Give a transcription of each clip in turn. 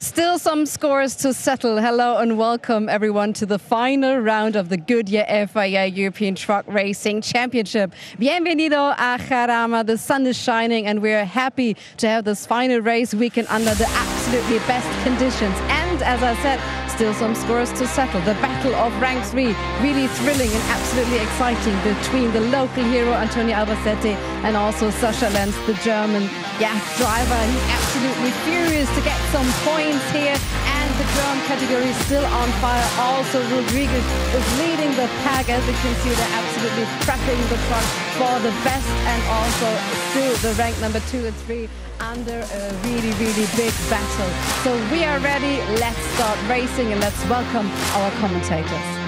Still some scores to settle. Hello and welcome everyone to the final round of the Goodyear FIA European Truck Racing Championship. Bienvenido a Jarama. The sun is shining and we're happy to have this final race weekend under the absolutely best conditions. And as I said, still some scores to settle. The battle of rank 3, really thrilling and absolutely exciting between the local hero Antonio Albacete and also Sascha Lenz, the German driver. He's absolutely furious to get some points here, and the German category is still on fire. Also Rodriguez is leading the pack. As you can see, they're absolutely prepping the truck for the best, and also still the rank number 2 and 3 under a really big battle. So we are ready. Let's start racing and let's welcome our commentators.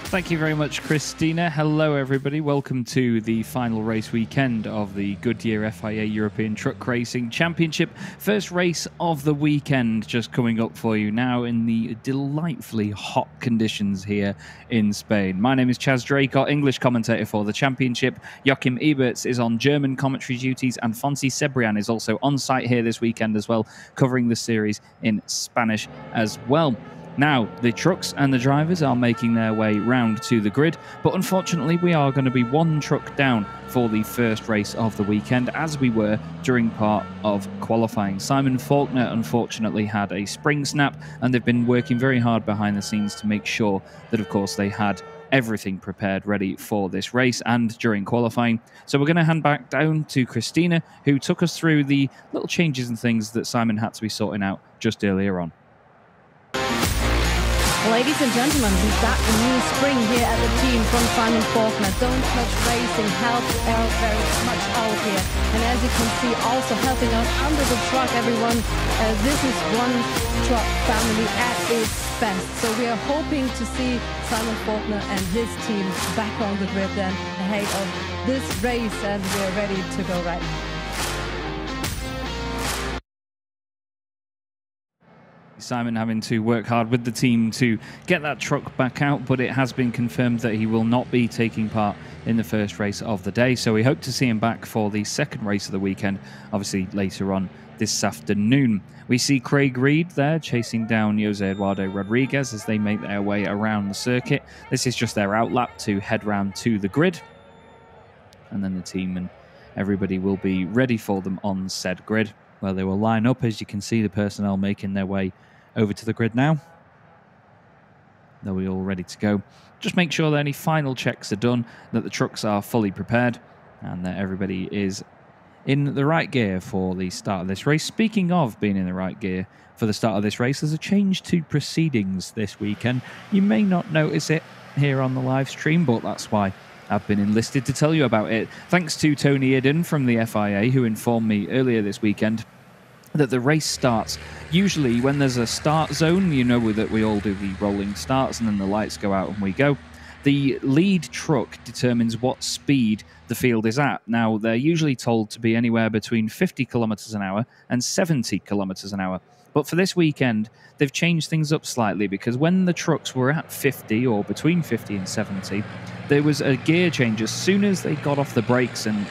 Thank you very much, Christina. Hello, everybody. Welcome to the final race weekend of the Goodyear FIA European Truck Racing Championship. First race of the weekend just coming up for you now in the delightfully hot conditions here in Spain. My name is Chaz Drake, our English commentator for the championship. Joachim Eberts is on German commentary duties, and Fonsi Cebrian is also on site here this weekend as well, covering the series in Spanish as well. Now, the trucks and the drivers are making their way round to the grid, but unfortunately we are going to be one truck down for the first race of the weekend, as we were during part of qualifying. Simon Faulkner unfortunately had a spring snap, and they've been working very hard behind the scenes to make sure that, of course, they had everything prepared ready for this race and during qualifying. So we're going to hand back down to Christina, who took us through the little changes and things that Simon had to be sorting out just earlier on. Ladies and gentlemen, we've got a new spring here at the team from Simon Faulkner. Don't Touch Racing helped out very much out here. And as you can see, also helping out under the truck, everyone. This is one truck family at its best. So we are hoping to see Simon Faulkner and his team back on the grid then ahead of this race, and we are ready to go right now. Simon having to work hard with the team to get that truck back out, but it has been confirmed that he will not be taking part in the first race of the day. So we hope to see him back for the second race of the weekend, obviously later on this afternoon. We see Craig Reed there chasing down Jose Eduardo Rodriguez as they make their way around the circuit. This is just their outlap to head round to the grid. And then the team and everybody will be ready for them on said grid, where they will line up. As you can see, the personnel making their way over to the grid now. They'll be all ready to go. Just make sure that any final checks are done, that the trucks are fully prepared, and that everybody is in the right gear for the start of this race. Speaking of being in the right gear for the start of this race, there's a change to proceedings this weekend. You may not notice it here on the live stream, but that's why I've been enlisted to tell you about it. Thanks to Tony Idden from the FIA, who informed me earlier this weekend that the race starts usually when there's a start zone. You know that we all do the rolling starts and then the lights go out and we go. The lead truck determines what speed the field is at. Now, they're usually told to be anywhere between 50 kilometers an hour and 70 kilometers an hour. But for this weekend, they've changed things up slightly, because when the trucks were at 50 or between 50 and 70, there was a gear change as soon as they got off the brakes and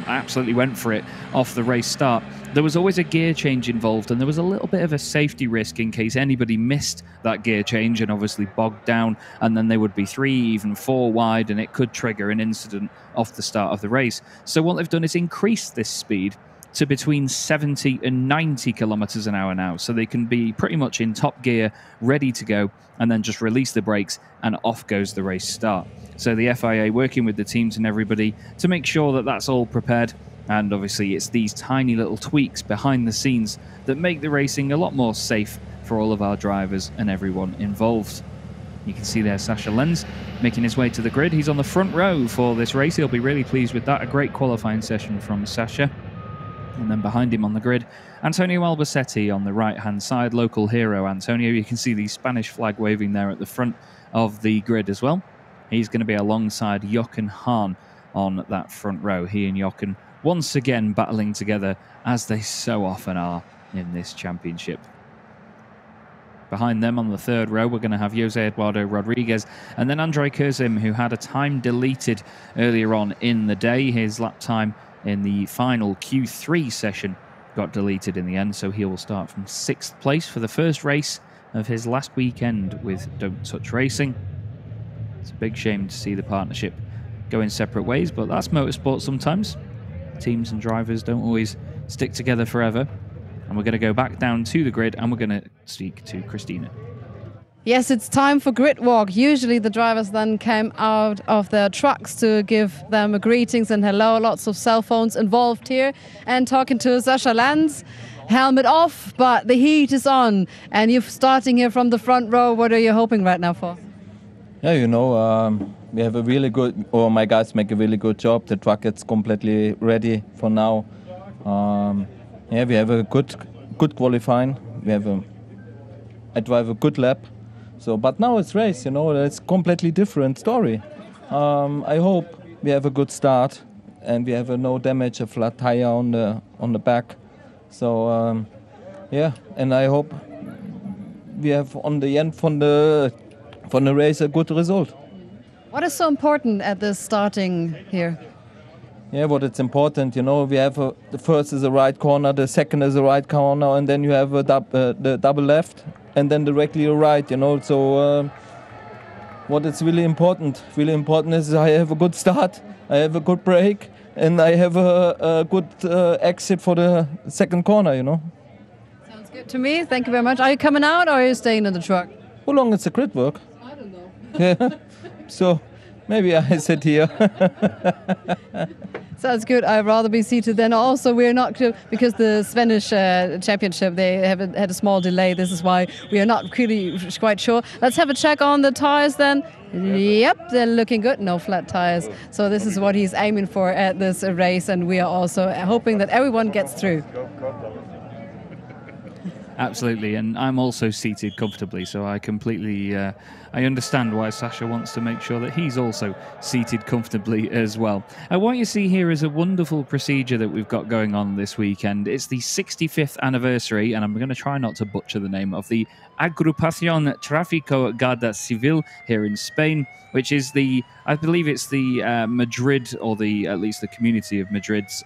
absolutely went for it off the race start. There was always a gear change involved, and there was a little bit of a safety risk in case anybody missed that gear change and obviously bogged down, and then they would be 3, even 4 wide, and it could trigger an incident off the start of the race. So what they've done is increase this speed to between 70 and 90 kilometers an hour now, so they can be pretty much in top gear, ready to go, and then just release the brakes and off goes the race start. So the FIA working with the teams and everybody to make sure that that's all prepared, and obviously it's these tiny little tweaks behind the scenes that make the racing a lot more safe for all of our drivers and everyone involved. You can see there Sascha Lenz making his way to the grid. He's on the front row for this race. He'll be really pleased with that. A great qualifying session from Sascha. And then behind him on the grid, Antonio Albacete on the right-hand side, local hero Antonio. You can see the Spanish flag waving there at the front of the grid as well. He's going to be alongside Jochen Hahn on that front row. He and Jochen once again battling together, as they so often are in this championship. Behind them on the third row, we're going to have Jose Eduardo Rodriguez and then Andrei Kurzim, who had a time deleted earlier on in the day. His lap time in the final Q3 session got deleted in the end, so he will start from 6th place for the first race of his last weekend with Don't Touch Racing. It's a big shame to see the partnership go in separate ways, but that's motorsport sometimes. Teams and drivers don't always stick together forever. And we're going to go back down to the grid and we're going to speak to Christina. Yes, it's time for grid walk. Usually the drivers then came out of their trucks to give them a greetings and hello. Lots of cell phones involved here. And talking to Sascha Lenz, helmet off, but the heat is on. And you're starting here from the front row. What are you hoping right now for? Yeah, you know, we have a really good, or my guys make a really good job. The truck is completely ready for now. Yeah, we have a good qualifying. I drive a good lap. So, but now it's race, you know, it's completely different story. I hope we have a good start and we have no damage, a flat tire on the back. So, yeah, and I hope we have on the end from the race a good result. What is so important at the starting here? Yeah, what it's important, you know, we have the first is the right corner, the second is the right corner, and then you have the double left, and then directly right, you know. So what is really important is I have a good start, I have a good break, and I have a good exit for the second corner, you know. Sounds good to me. Thank you very much. Are you coming out or are you staying in the truck? How long is the grid work? I don't know. Yeah, so maybe I sit here. Sounds good. I'd rather be seated then. Also, we're not, because the Spanish championship, they have had a small delay. This is why we are not really quite sure. Let's have a check on the tires then. Yep, they're looking good. No flat tires. So this is what he's aiming for at this race, and we are also hoping that everyone gets through. Absolutely, and I'm also seated comfortably, so I completely I understand why Sascha wants to make sure that he's also seated comfortably as well. What you see here is a wonderful procedure that we've got going on this weekend. It's the 65th anniversary, and I'm going to try not to butcher the name, of the Agrupación Tráfico Guardia Civil here in Spain, which is the, I believe it's the Madrid, or at least the community of Madrid's,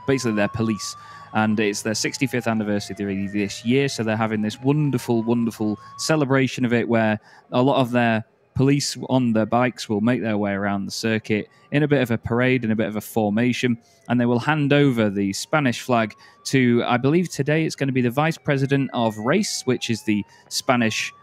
basically their police. And it's their 65th anniversary this year, so they're having this wonderful, wonderful celebration of it, where a lot of their police on their bikes will make their way around the circuit in a bit of a parade, in a bit of a formation, and they will hand over the Spanish flag to, I believe today it's going to be the Vice President of Race, which is the Spanish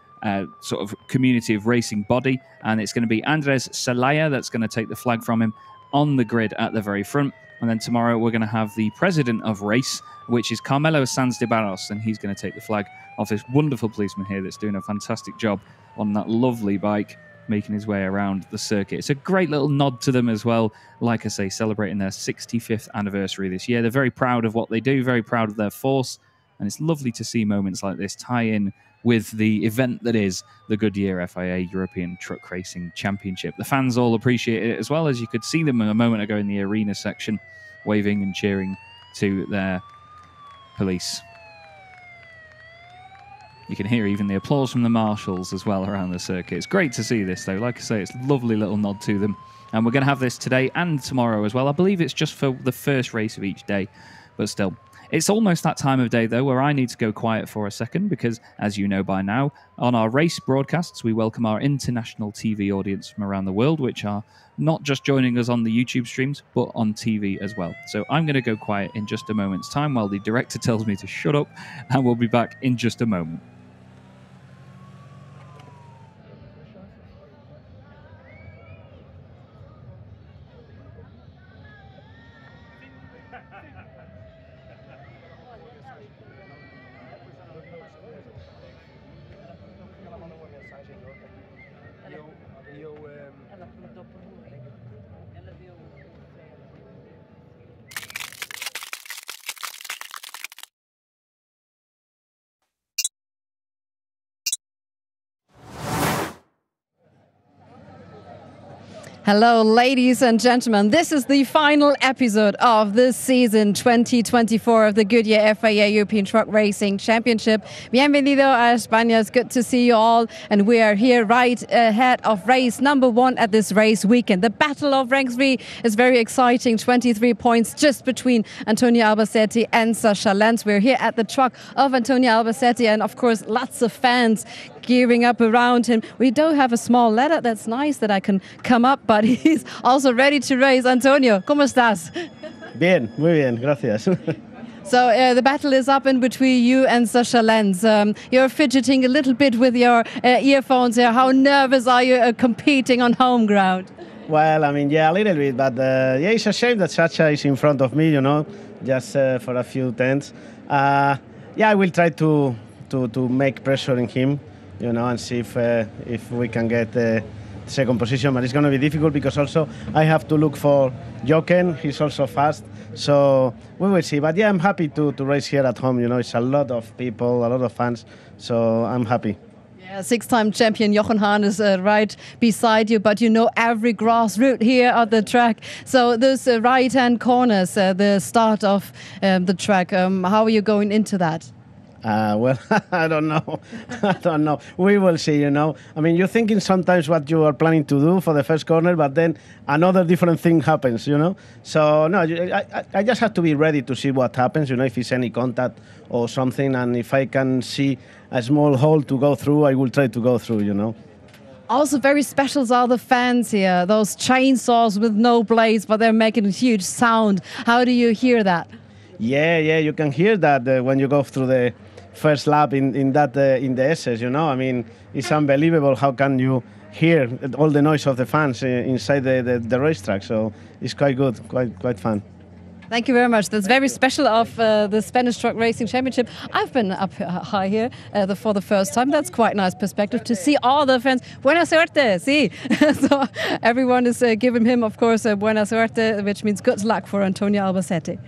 sort of community of racing body, and it's going to be Andres Celaya that's going to take the flag from him on the grid at the very front. And then tomorrow we're going to have the president of race, which is Carmelo Sanz de Barros, and he's going to take the flag off this wonderful policeman here that's doing a fantastic job on that lovely bike, making his way around the circuit. It's a great little nod to them as well, like I say, celebrating their 65th anniversary this year. They're very proud of what they do, very proud of their force, and it's lovely to see moments like this tie in with the event that is the Goodyear FIA European Truck Racing Championship. The fans all appreciate it as well, as you could see them a moment ago in the arena section, waving and cheering to their police. You can hear even the applause from the marshals as well around the circuit. It's great to see this, though. Like I say, it's a lovely little nod to them. And we're going to have this today and tomorrow as well. I believe it's just for the first race of each day, but still. It's almost that time of day, though, where I need to go quiet for a second because, as you know by now, on our race broadcasts, we welcome our international TV audience from around the world, which are not just joining us on the YouTube streams, but on TV as well. So I'm going to go quiet in just a moment's time while the director tells me to shut up, and we'll be back in just a moment. Hello, ladies and gentlemen. This is the final episode of this season 2024 of the Goodyear FIA European Truck Racing Championship. Bienvenido a España. It's good to see you all. And we are here right ahead of race number 1 at this race weekend. The battle of rank 3 is very exciting. 23 points just between Antonio Albacete and Sascha Lenz. We're here at the truck of Antonio Albacete, and of course, lots of fans gearing up around him. We do have a small ladder. That's nice that I can come up, but he's also ready to race. Antonio, ¿cómo estás? Bien, muy bien, gracias. So the battle is up in between you and Sascha Lenz. You're fidgeting a little bit with your earphones here. How nervous are you competing on home ground? Well, I mean, yeah, a little bit, but yeah, it's a shame that Sascha is in front of me, you know, just for a few tenths. Yeah, I will try to make pressure in him, you know, and see if we can get second position. But it's going to be difficult because also I have to look for Jochen. He's also fast, so we will see. But yeah, I'm happy to race here at home. You know, it's a lot of people, a lot of fans, so I'm happy. Yeah, 6-time champion Jochen Hahn is right beside you, but you know every grass route here at the track. So those right-hand corners, the start of the track, how are you going into that? Well, I don't know. I don't know. We will see, you know. I mean, you're thinking sometimes what you are planning to do for the first corner, but then another different thing happens, you know. So, no, I just have to be ready to see what happens, you know, if it's any contact or something. And if I can see a small hole to go through, I will try to go through, you know. Also very special are the fans here. Those chainsaws with no blades, but they're making a huge sound. How do you hear that? Yeah, you can hear that when you go through the first lap in the SS, you know. I mean, it's unbelievable how can you hear all the noise of the fans inside the racetrack. So it's quite good, quite fun. Thank you very much. That's very special of the Spanish Truck Racing Championship. I've been up high here for the first time. That's quite nice perspective to see all the fans. Buena suerte, sí. So everyone is giving him, of course, buena suerte, which means good luck for Antonio Albacete.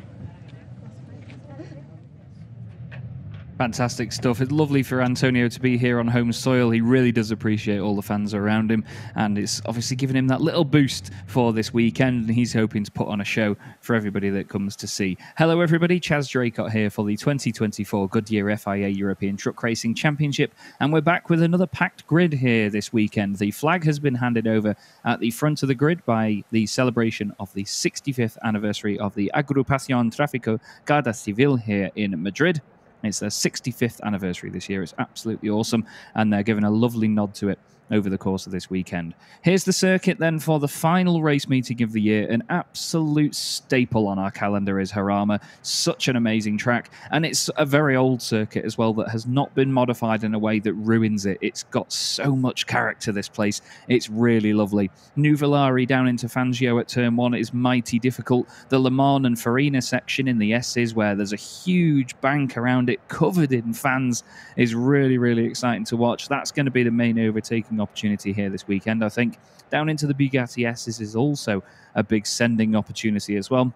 Fantastic stuff. It's lovely for Antonio to be here on home soil. He really does appreciate all the fans around him, and it's obviously giving him that little boost for this weekend, and he's hoping to put on a show for everybody that comes to see. Hello everybody, Chaz Draycott here for the 2024 Goodyear FIA European Truck Racing Championship, and we're back with another packed grid here this weekend. The flag has been handed over at the front of the grid by the celebration of the 65th anniversary of the Agrupación Tráfico Guardia Civil here in Madrid. It's their 65th anniversary this year. It's absolutely awesome, and they're giving a lovely nod to it over the course of this weekend. Here's the circuit then for the final race meeting of the year. An absolute staple on our calendar is Jarama. Such an amazing track, and it's a very old circuit as well that has not been modified in a way that ruins it. It's got so much character, this place. It's really lovely. Nuvolari down into Fangio at turn 1 is mighty difficult. The Le Mans and Farina section in the S's, where there's a huge bank around it covered in fans, is really, really exciting to watch. That's going to be the main overtaking opportunity here this weekend, I think. Down into the Bugatti S's is also a big sending opportunity as well.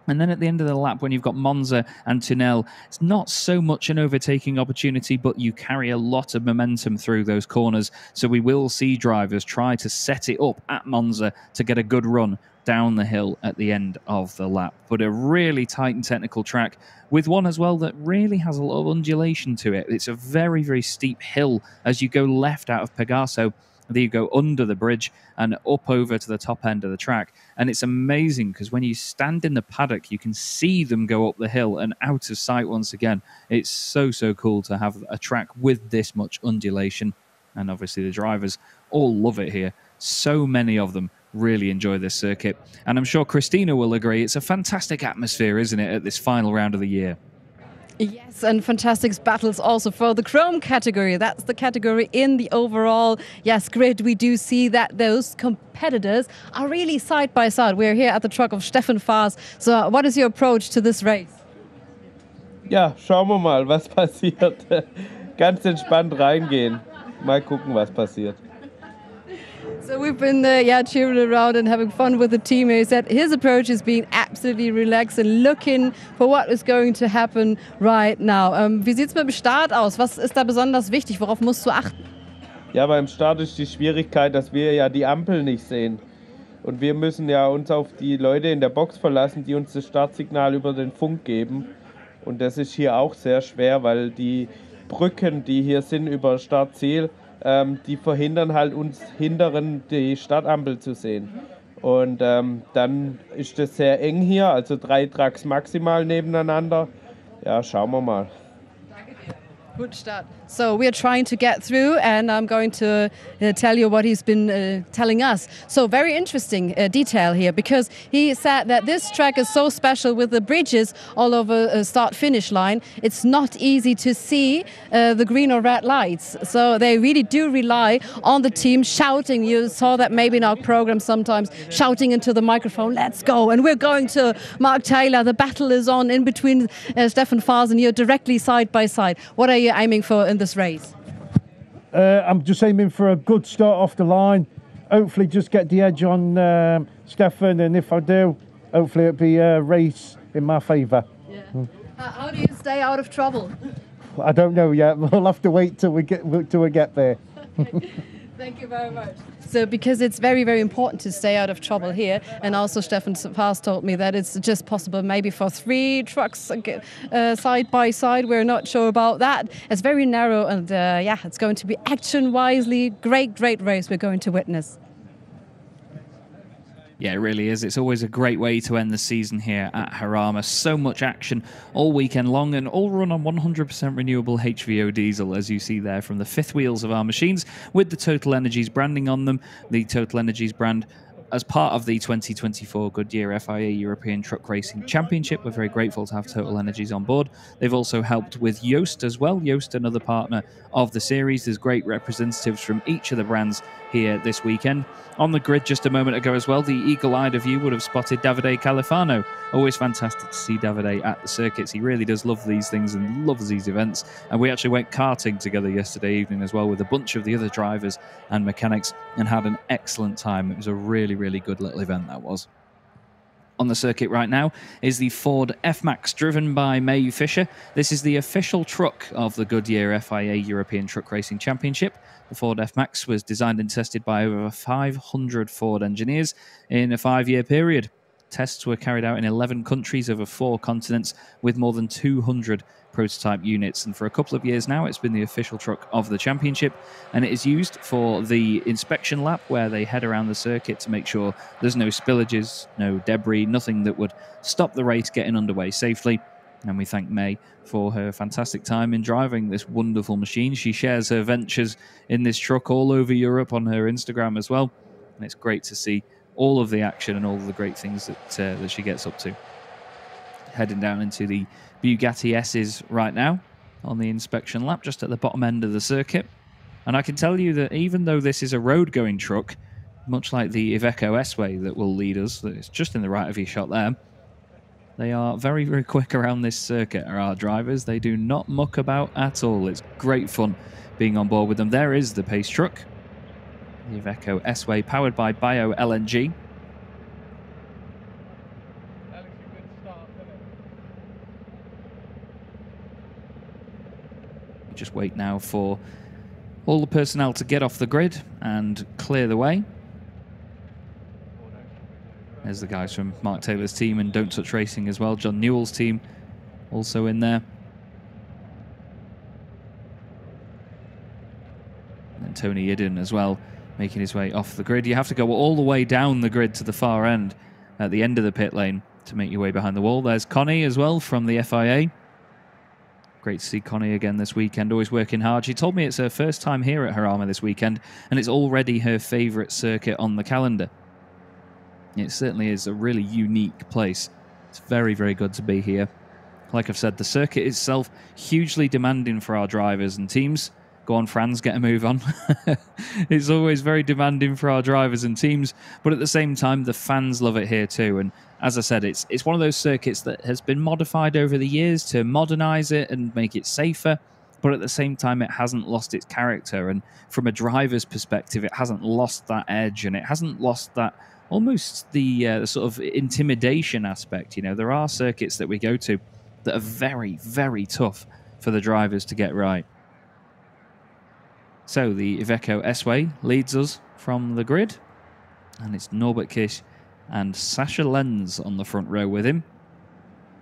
And then at the end of the lap, when you've got Monza and Tunnel, it's not so much an overtaking opportunity, but you carry a lot of momentum through those corners. So we will see drivers try to set it up at Monza to get a good run down the hill at the end of the lap. But a really tight and technical track, with one as well that really has a lot of undulation to it. It's a very, very steep hill as you go left out of Pegaso. There you go under the bridge and up over to the top end of the track. And it's amazing because when you stand in the paddock, you can see them go up the hill and out of sight once again. It's so, so cool to have a track with this much undulation. And obviously the drivers all love it here. So many of them really enjoy this circuit. And I'm sure Christina will agree. It's a fantastic atmosphere, isn't it, at this final round of the year? Yes, and fantastic battles also for the Chrome category. That's the category in the overall, yes, grid. We do see that those competitors are really side by side. We're here at the truck of Stefan Faas. So what is your approach to this race? Ja, schauen wir mal, was passiert. Ganz entspannt reingehen. Mal gucken, was passiert. So we've been cheering around and having fun with the team. He said his approach is being absolutely relaxed and looking for what is going to happen right now. Wie sieht es mit dem Start aus? Was ist da besonders wichtig? Worauf musst du achten? Ja, beim Start ist die Schwierigkeit, dass wir ja die Ampel nicht sehen. Und wir müssen ja uns auf die Leute in der Box verlassen, die uns das Startsignal über den Funk geben. Und das ist hier auch sehr schwer, weil die Brücken, die hier sind über Startziel, die verhindern halt uns Hinteren die Startampel zu sehen. Und dann ist das sehr eng hier, also 3 Trucks maximal nebeneinander. Ja, schauen wir mal. Good start. So we're trying to get through, and I'm going to tell you what he's been telling us. So very interesting detail here, because he said that this track is so special with the bridges all over a start-finish line. It's not easy to see the green or red lights. So they really do rely on the team shouting. You saw that maybe in our program sometimes, shouting into the microphone, let's go. And we're going to Mark Taylor. The battle is on in between Stefan Faas and you, directly side by side. What are you aiming for in this race? I'm just aiming for a good start off the line. Hopefully just get the edge on Stefan, and if I do, hopefully it'll be a race in my favour. Yeah. How do you stay out of trouble? I don't know yet. We'll have to wait till we get there. Okay. Thank you very much. So, because it's very, very important to stay out of trouble here, and also Stefan Faas told me that it's just possible maybe for 3 trucks side by side. We're not sure about that. It's very narrow, and yeah, it's going to be action-wisely great race we're going to witness. Yeah, it really is. It's always a great way to end the season here at Jarama. So much action all weekend long, and all run on 100% renewable HVO diesel, as you see there from the fifth wheels of our machines with the Total Energies branding on them. The Total Energies brand as part of the 2024 Goodyear FIA European Truck Racing Championship. We're very grateful to have Total Energies on board. They've also helped with Yoast as well. Yoast, another partner of the series. There's great representatives from each of the brands here this weekend. On the grid just a moment ago as well, the eagle-eyed of you would have spotted Davide Califano. Always fantastic to see Davide at the circuits. He really does love these things and loves these events. And we actually went karting together yesterday evening as well with a bunch of the other drivers and mechanics and had an excellent time. It was a really, really good little event, that was. On the circuit right now is the Ford F-Max, driven by May Fisher. This is the official truck of the Goodyear FIA European Truck Racing Championship. The Ford F-Max was designed and tested by over 500 Ford engineers in a 5-year period. Tests were carried out in 11 countries over 4 continents with more than 200 prototype units, and for a couple of years now it's been the official truck of the championship, and it is used for the inspection lap where they head around the circuit to make sure there's no spillages, no debris, nothing that would stop the race getting underway safely. And we thank May for her fantastic time in driving this wonderful machine. She shares her ventures in this truck all over Europe on her Instagram as well, and it's great to see all of the action and all of the great things that she gets up to. Heading down into the Bugatti S's right now on the inspection lap, just at the bottom end of the circuit. And I can tell you that even though this is a road-going truck, much like the Iveco S-Way that will lead us, it's just in the right of your shot there, they are very, very quick around this circuit, are our drivers. They do not muck about at all. It's great fun being on board with them. There is the pace truck, the Iveco S-Way, powered by Bio LNG. Just wait now for all the personnel to get off the grid and clear the way. There's the guys from Mark Taylor's team and Don't Touch Racing as well. John Newell's team also in there. And Tony Idden as well, making his way off the grid. You have to go all the way down the grid to the far end at the end of the pit lane to make your way behind the wall. There's Connie as well from the FIA. Great to see Connie again this weekend, always working hard. She told me it's her first time here at Jarama this weekend, and it's already her favourite circuit on the calendar. It certainly is a really unique place. It's very, very good to be here. Like I've said, the circuit itself, hugely demanding for our drivers and teams. Go on, Franz, get a move on. It's always very demanding for our drivers and teams, but at the same time, the fans love it here too. And as I said, it's one of those circuits that has been modified over the years to modernise it and make it safer, but at the same time, it hasn't lost its character. And from a driver's perspective, it hasn't lost that edge, and it hasn't lost that almost the sort of intimidation aspect. You know, there are circuits that we go to that are very, very tough for the drivers to get right. So the Iveco S-Way leads us from the grid. And it's Norbert Kish and Sascha Lenz on the front row with him.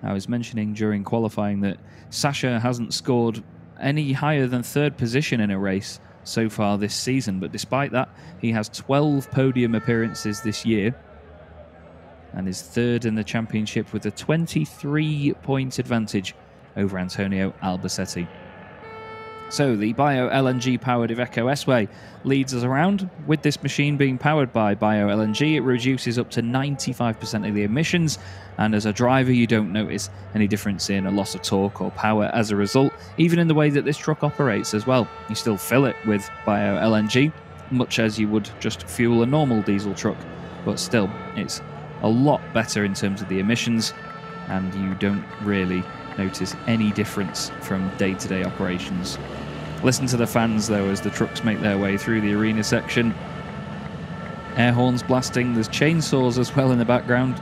I was mentioning during qualifying that Sascha hasn't scored any higher than third position in a race so far this season, but despite that, he has 12 podium appearances this year and is third in the championship with a 23-point advantage over Antonio Albacete. So the Bio-LNG powered Iveco S-Way leads us around. With this machine being powered by Bio-LNG, it reduces up to 95% of the emissions, and as a driver you don't notice any difference in a loss of torque or power as a result, even in the way that this truck operates as well. You still fill it with Bio-LNG, much as you would just fuel a normal diesel truck, but still, it's a lot better in terms of the emissions, and you don't really notice any difference from day-to-day operations. Listen to the fans though as the trucks make their way through the arena section. Air horns blasting, there's chainsaws as well in the background.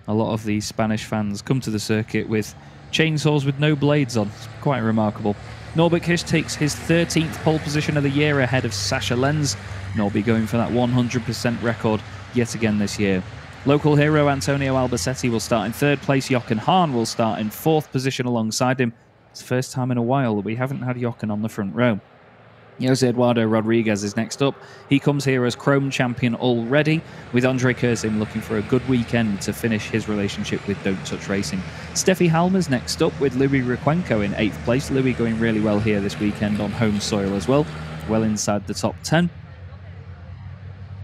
A lot of the Spanish fans come to the circuit with chainsaws with no blades on. It's quite remarkable. Norbert Kish takes his 13th pole position of the year ahead of Sascha Lenz. Norby going for that 100% record yet again this year. Local hero Antonio Albacete will start in third place. Jochen Hahn will start in fourth position alongside him. It's the first time in a while that we haven't had Jochen on the front row. Jose Eduardo Rodriguez is next up. He comes here as Chrome champion already, with Andre Kurzim looking for a good weekend to finish his relationship with Don't Touch Racing. Steffi Halmer's next up with Louis Requenco in 8th place. Louis going really well here this weekend on home soil as well, well inside the top 10.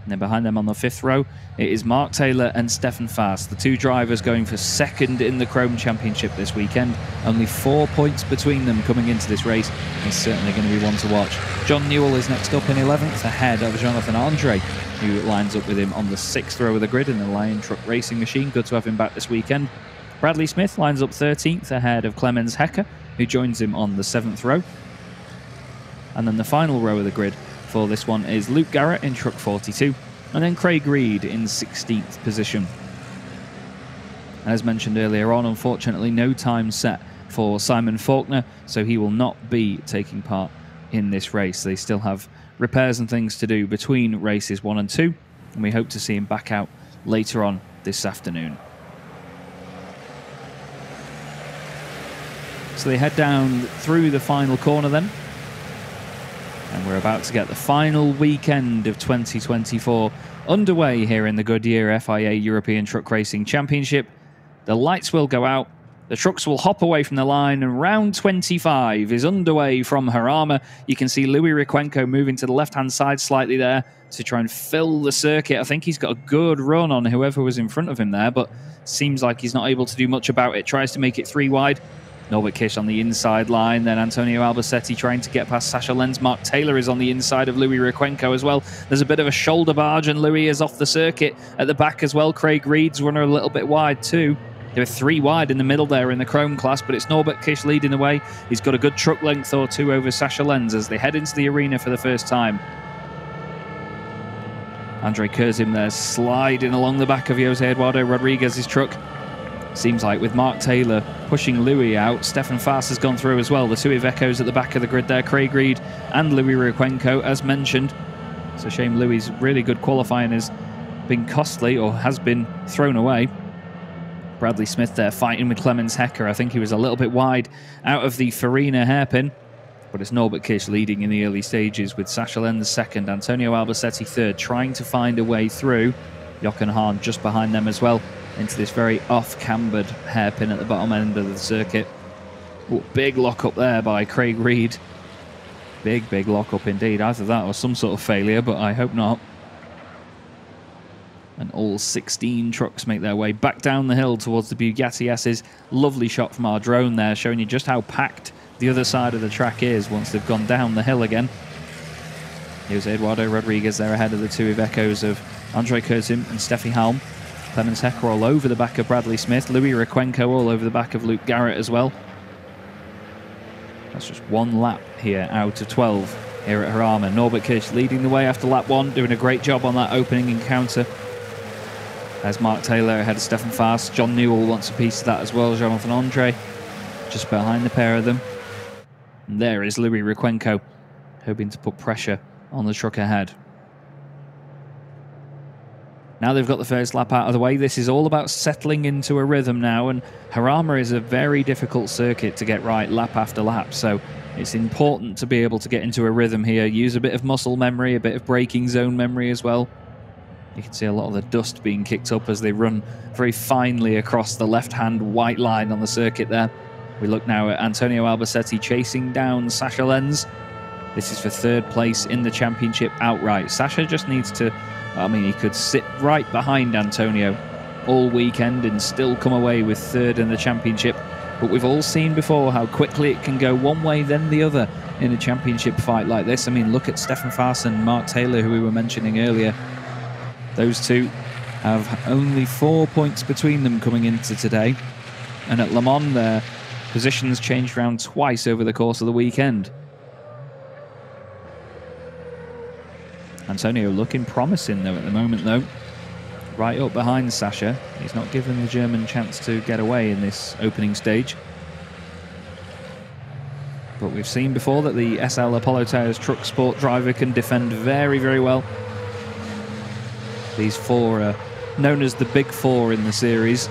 And then behind them on the 5th row, it is Mark Taylor and Stefan Faas, the two drivers going for second in the Chrome Championship this weekend. Only 4 points between them coming into this race. It's certainly going to be one to watch. John Newell is next up in 11th, ahead of Jonathan Andre, who lines up with him on the 6th row of the grid in the Lion Truck Racing machine. Good to have him back this weekend. Bradley Smith lines up 13th, ahead of Clemens Hecker, who joins him on the 7th row. And then the final row of the grid for this one is Luke Garrett in truck 42, and then Craig Reed in 16th position. As mentioned earlier on, unfortunately no time set for Simon Faulkner, so he will not be taking part in this race. They still have repairs and things to do between races 1 and 2, and we hope to see him back out later on this afternoon. So they head down through the final corner then, and we're about to get the final weekend of 2024 underway here in the Goodyear FIA European Truck Racing Championship. The lights will go out, the trucks will hop away from the line, and round 25 is underway from Jarama. You can see Louis Requenco moving to the left-hand side slightly there to try and fill the circuit. I think he's got a good run on whoever was in front of him there, but seems like he's not able to do much about it. Tries to make it 3 wide. Norbert Kish on the inside line, then Antonio Albacete trying to get past Sascha Lenz. Mark Taylor is on the inside of Louis Requenco as well. There's a bit of a shoulder barge and Louis is off the circuit at the back as well. Craig Reed's runner a little bit wide too. There are 3 wide in the middle there in the Chrome class, but it's Norbert Kish leading the way. He's got a good truck length or 2 over Sascha Lenz as they head into the arena for the first time. Andre Kurzim there sliding along the back of Jose Eduardo Rodriguez's truck. Seems like with Mark Taylor pushing Louis out, Stefan Faas has gone through as well. The 2 Ivecos at the back of the grid there, Craig Reed and Louis Requenco, as mentioned. It's a shame Louis' really good qualifying has been costly or has been thrown away. Bradley Smith there fighting with Clemens Hecker. I think he was a little bit wide out of the Farina hairpin, but it's Norbert Kish leading in the early stages with Sascha Lenz second, Antonio Albacete third, trying to find a way through. Jochen Hahn just behind them as well, into this very off-cambered hairpin at the bottom end of the circuit. Ooh, big lock-up there by Craig Reed. Big lock-up indeed. Either that or some sort of failure, but I hope not. And all 16 trucks make their way back down the hill towards the Bugatti S's. Lovely shot from our drone there, showing you just how packed the other side of the track is once they've gone down the hill again. Jose Eduardo Rodriguez there ahead of the 2 Ivecos of Andre Kurzim and Steffi Halm. Clemens Hecker all over the back of Bradley Smith. Louis Requenco all over the back of Luke Garrett as well. That's just 1 lap here out of 12 here at Jarama. Norbert Kish leading the way after lap 1, doing a great job on that opening encounter. There's Mark Taylor ahead of Stefan Faas. John Newell wants a piece of that as well. Jonathan Andre just behind the pair of them. And there is Louis Requenco, hoping to put pressure on the truck ahead. Now they've got the first lap out of the way. This is all about settling into a rhythm now, and Jarama is a very difficult circuit to get right lap after lap, so it's important to be able to get into a rhythm here. Use a bit of muscle memory, a bit of braking zone memory as well. You can see a lot of the dust being kicked up as they run very finely across the left-hand white line on the circuit there. We look now at Antonio Albacete chasing down Sasha Lenz. This is for third place in the championship outright. Sasha just needs to, I mean, he could sit right behind Antonio all weekend and still come away with third in the championship. But we've all seen before how quickly it can go one way then the other in a championship fight like this. I mean, look at Stefan Faas and Mark Taylor, who we were mentioning earlier. Those two have only 4 points between them coming into today. And at Le Mans, their positions changed around twice over the course of the weekend. Antonio looking promising though at the moment though. Right up behind Sasha. He's not given the German chance to get away in this opening stage. But we've seen before that the SL Apollo Tires truck sport driver can defend very, very well. These four are known as the Big Four in the series.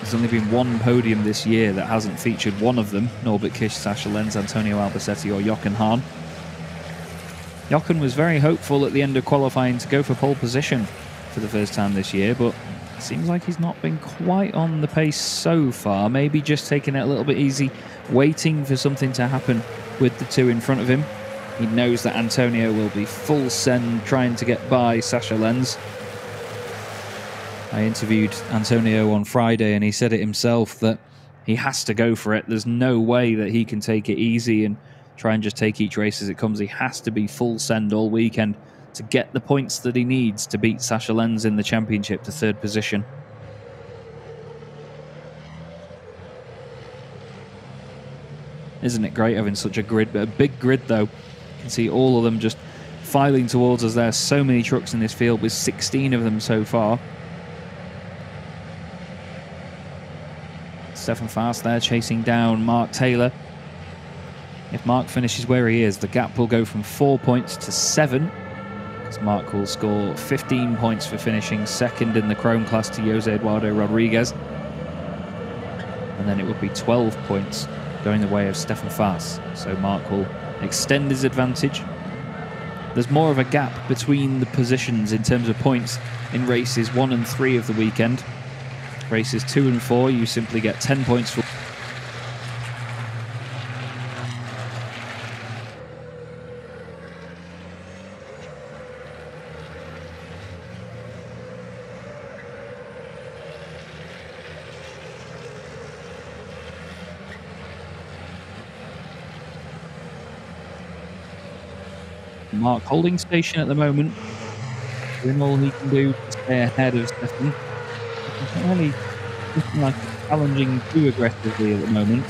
There's only been one podium this year that hasn't featured one of them. Norbert Kish, Sasha Lenz, Antonio Albacete or Jochen Hahn. Jochen was very hopeful at the end of qualifying to go for pole position for the first time this year, but it seems like he's not been quite on the pace so far. Maybe just taking it a little bit easy, waiting for something to happen with the two in front of him. He knows that Antonio will be full send trying to get by Sasha Lenz. I interviewed Antonio on Friday and he said it himself that he has to go for it. There's no way that he can take it easy and try and just take each race as it comes. He has to be full send all weekend to get the points that he needs to beat Sasha Lenz in the championship to third position. Isn't it great having such a grid, a big grid though? You can see all of them just filing towards us. There are so many trucks in this field with 16 of them so far. Stefan Faas there chasing down Mark Taylor. If Mark finishes where he is, the gap will go from 4 points to 7. Because Mark will score 15 points for finishing second in the Chrome class to Jose Eduardo Rodriguez. And then it would be 12 points going the way of Stefan Faas. So Mark will extend his advantage. There's more of a gap between the positions in terms of points in races 1 and 3 of the weekend. Races 2 and 4, you simply get 10 points for Mark holding station at the moment, doing all he can do to stay ahead of Stefan. He's not really looking like he's challenging too aggressively at the moment.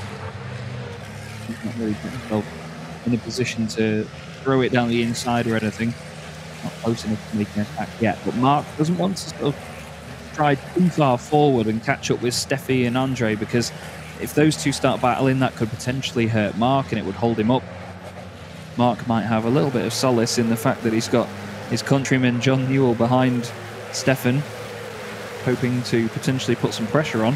He's not really putting himself in a position to throw it down the inside or anything. Not close enough to make an attack yet. But Mark doesn't want to sort of try too far forward and catch up with Steffi and Andre, because if those two start battling, that could potentially hurt Mark and it would hold him up. Mark might have a little bit of solace in the fact that he's got his countryman John Newell behind Stefan, hoping to potentially put some pressure on.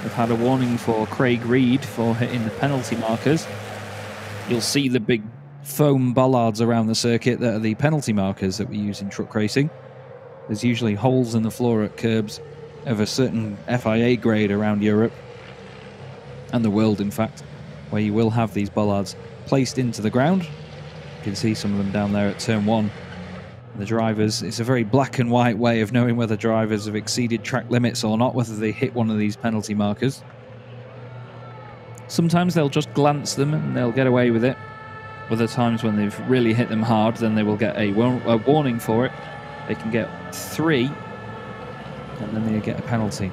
We've had a warning for Craig Reed for hitting the penalty markers. You'll see the big foam bollards around the circuit that are the penalty markers that we use in truck racing. There's usually holes in the floor at curbs of a certain FIA grade around Europe, and the world in fact, where you will have these bollards placed into the ground. You can see some of them down there at turn 1. The drivers, it's a very black and white way of knowing whether drivers have exceeded track limits or not, whether they hit one of these penalty markers. Sometimes they'll just glance them and they'll get away with it. Other times when they've really hit them hard, then they will get a warning for it. They can get 3 and then they get a penalty.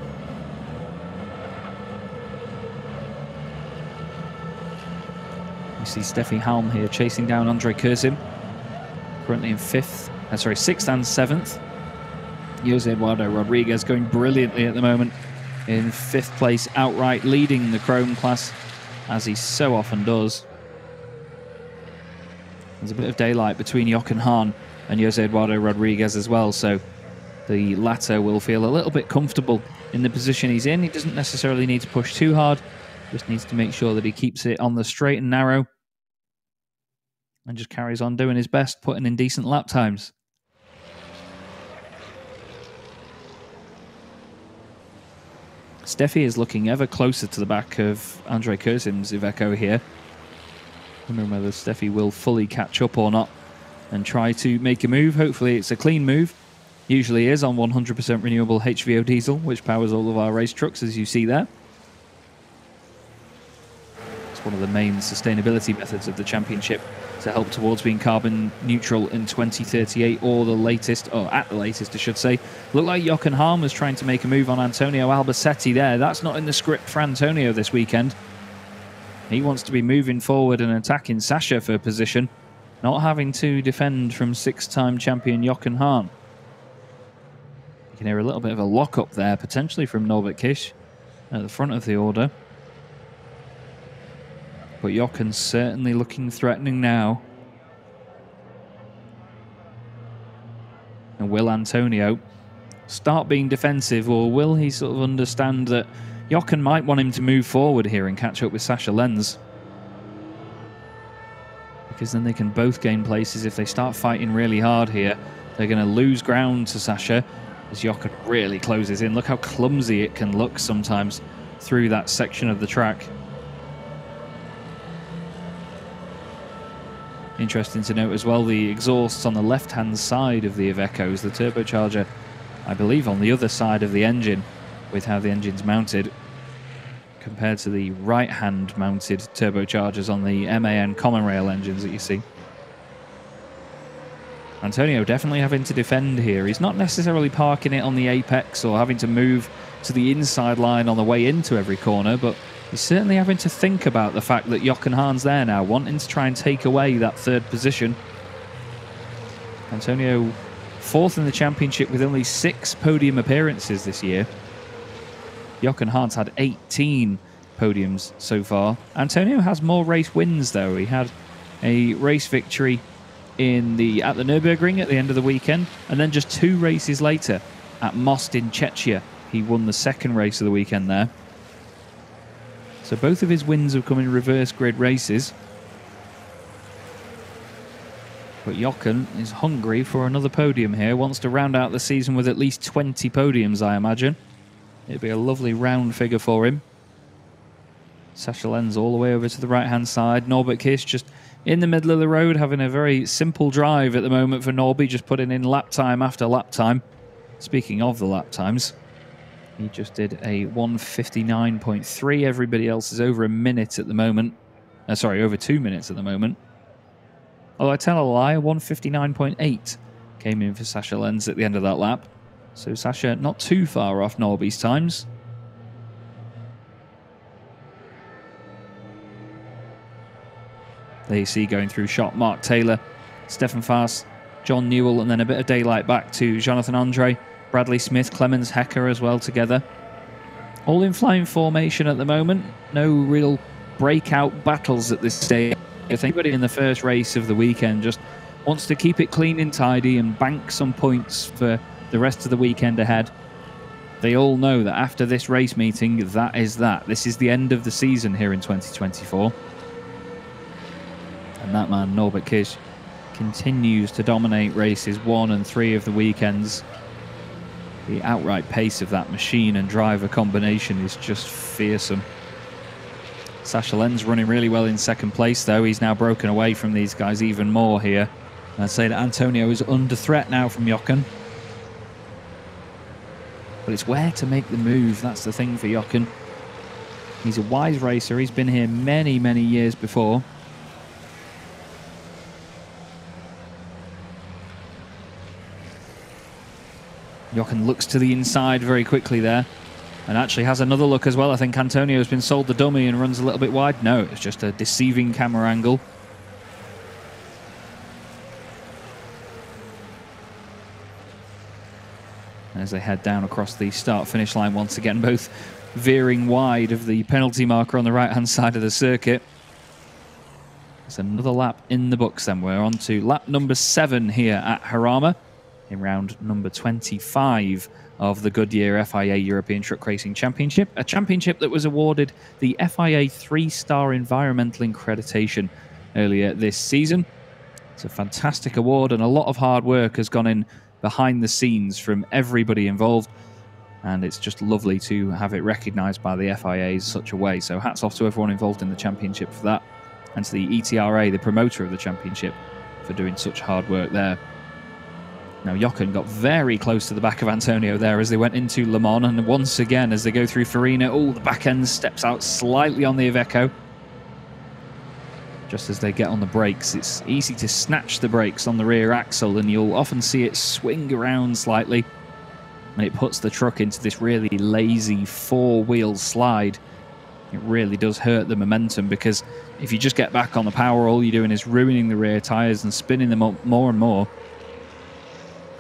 You see Steffi Halm here chasing down Andre Kurzim, currently in 6th and 7th. Jose Eduardo Rodriguez going brilliantly at the moment in 5th place outright, leading the Chrome class as he so often does. There's a bit of daylight between Jochen Hahn and Jose Eduardo Rodriguez as well. So the latter will feel a little bit comfortable in the position he's in. He doesn't necessarily need to push too hard, just needs to make sure that he keeps it on the straight and narrow and just carries on doing his best, putting in decent lap times. Steffi is looking ever closer to the back of Andre Kursim's Iveco here. Wondering whether Steffi will fully catch up or not and try to make a move. Hopefully it's a clean move. Usually is on 100% renewable HVO diesel, which powers all of our race trucks, as you see there. It's one of the main sustainability methods of the championship to help towards being carbon neutral in 2038 or the latest, or at the latest, I should say. Looked like Jochen Hahn was trying to make a move on Antonio Albacete there. That's not in the script for Antonio this weekend. He wants to be moving forward and attacking Sasha for position, not having to defend from six-time champion Jochen Hahn. You can hear a little bit of a lock-up there, potentially from Norbert Kish at the front of the order. But Jochen's certainly looking threatening now. And will Antonio start being defensive, or will he sort of understand that Jochen might want him to move forward here and catch up with Sasha Lenz? Because then they can both gain places. If they start fighting really hard here, they're going to lose ground to Sasha as Jochen really closes in. Look how clumsy it can look sometimes through that section of the track. Interesting to note as well, the exhausts on the left-hand side of the Ivecos, the turbocharger, I believe, on the other side of the engine with how the engine's mounted, compared to the right-hand mounted turbochargers on the MAN common rail engines that you see. Antonio definitely having to defend here. He's not necessarily parking it on the apex or having to move to the inside line on the way into every corner, but he's certainly having to think about the fact that Jochen Hahn's there now, wanting to try and take away that third position. Antonio fourth in the championship with only 6 podium appearances this year. Jochen Hahn's had 18 podiums so far. Antonio has more race wins though. He had a race victory at the Nürburgring at the end of the weekend, and then just 2 races later at Most in Czechia, he won the second race of the weekend there. So both of his wins have come in reverse grid races. But Jochen is hungry for another podium here, wants to round out the season with at least 20 podiums, I imagine. It'd be a lovely round figure for him. Sasha Lenz all the way over to the right-hand side. Norbert Kish just in the middle of the road, having a very simple drive at the moment for Norby, just putting in lap time after lap time. Speaking of the lap times, he just did a 1:59.3. Everybody else is over a minute at the moment. Sorry, over 2 minutes at the moment. Although I tell a lie, 1:59.8 came in for Sasha Lenz at the end of that lap. So Sasha not too far off Norby's times. There you see going through shot Mark Taylor, Stefan Faas, John Newell, and then a bit of daylight back to Jonathan Andre, Bradley Smith, Clemens Hecker as well together. All in flying formation at the moment. No real breakout battles at this stage. If anybody in the first race of the weekend just wants to keep it clean and tidy and bank some points for the rest of the weekend ahead, they all know that after this race meeting, that is that. This is the end of the season here in 2024. And that man, Norbert Kish, continues to dominate races 1 and 3 of the weekends. The outright pace of that machine and driver combination is just fearsome. Sasha Lenz running really well in second place, though. He's now broken away from these guys even more here. I'd say that Antonio is under threat now from Jochen. But it's where to make the move. That's the thing for Jochen. He's a wise racer. He's been here many, many years before. Jochen looks to the inside very quickly there, and actually has another look as well. I think Antonio's been sold the dummy and runs a little bit wide. No, it's just a deceiving camera angle. As they head down across the start-finish line once again, both veering wide of the penalty marker on the right-hand side of the circuit. It's another lap in the books then. We're on to lap number 7 here at Jarama in round number 25 of the Goodyear FIA European Truck Racing Championship, a championship that was awarded the FIA 3-star environmental accreditation earlier this season. It's a fantastic award, and a lot of hard work has gone in behind the scenes from everybody involved, and it's just lovely to have it recognised by the FIA in such a way. So hats off to everyone involved in the championship for that, and to the ETRA, the promoter of the championship, for doing such hard work there. Now, Jochen got very close to the back of Antonio there as they went into Le Mans, and once again, as they go through Farina, the back end steps out slightly on the Iveco. Just as they get on the brakes, it's easy to snatch the brakes on the rear axle, and you'll often see it swing around slightly, and it puts the truck into this really lazy 4-wheel slide. It really does hurt the momentum, because if you just get back on the power, all you're doing is ruining the rear tyres and spinning them up more and more.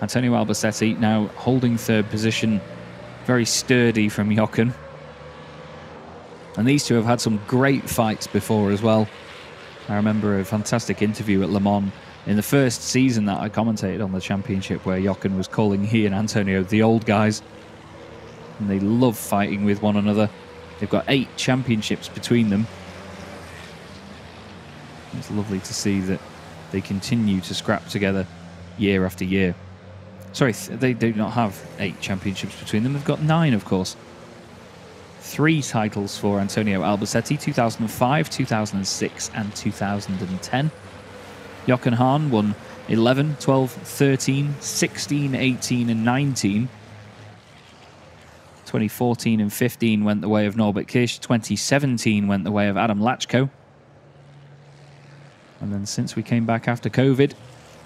Antonio Albacete now holding 3rd position, very sturdy from Jochen. And these two have had some great fights before as well. I remember a fantastic interview at Le Mans in the first season that I commentated on the championship, where Jochen was calling he and Antonio the old guys. And they love fighting with one another. They've got 8 championships between them. It's lovely to see that they continue to scrap together year after year. Sorry, they do not have 8 championships between them. They've got 9, of course. 3 titles for Antonio Albacete, 2005, 2006 and 2010. Jochen Hahn won 11, 12, 13, 16, 18 and 19. 2014 and 15 went the way of Norbert Kish. 2017 went the way of Adam Lachko. And then since we came back after COVID,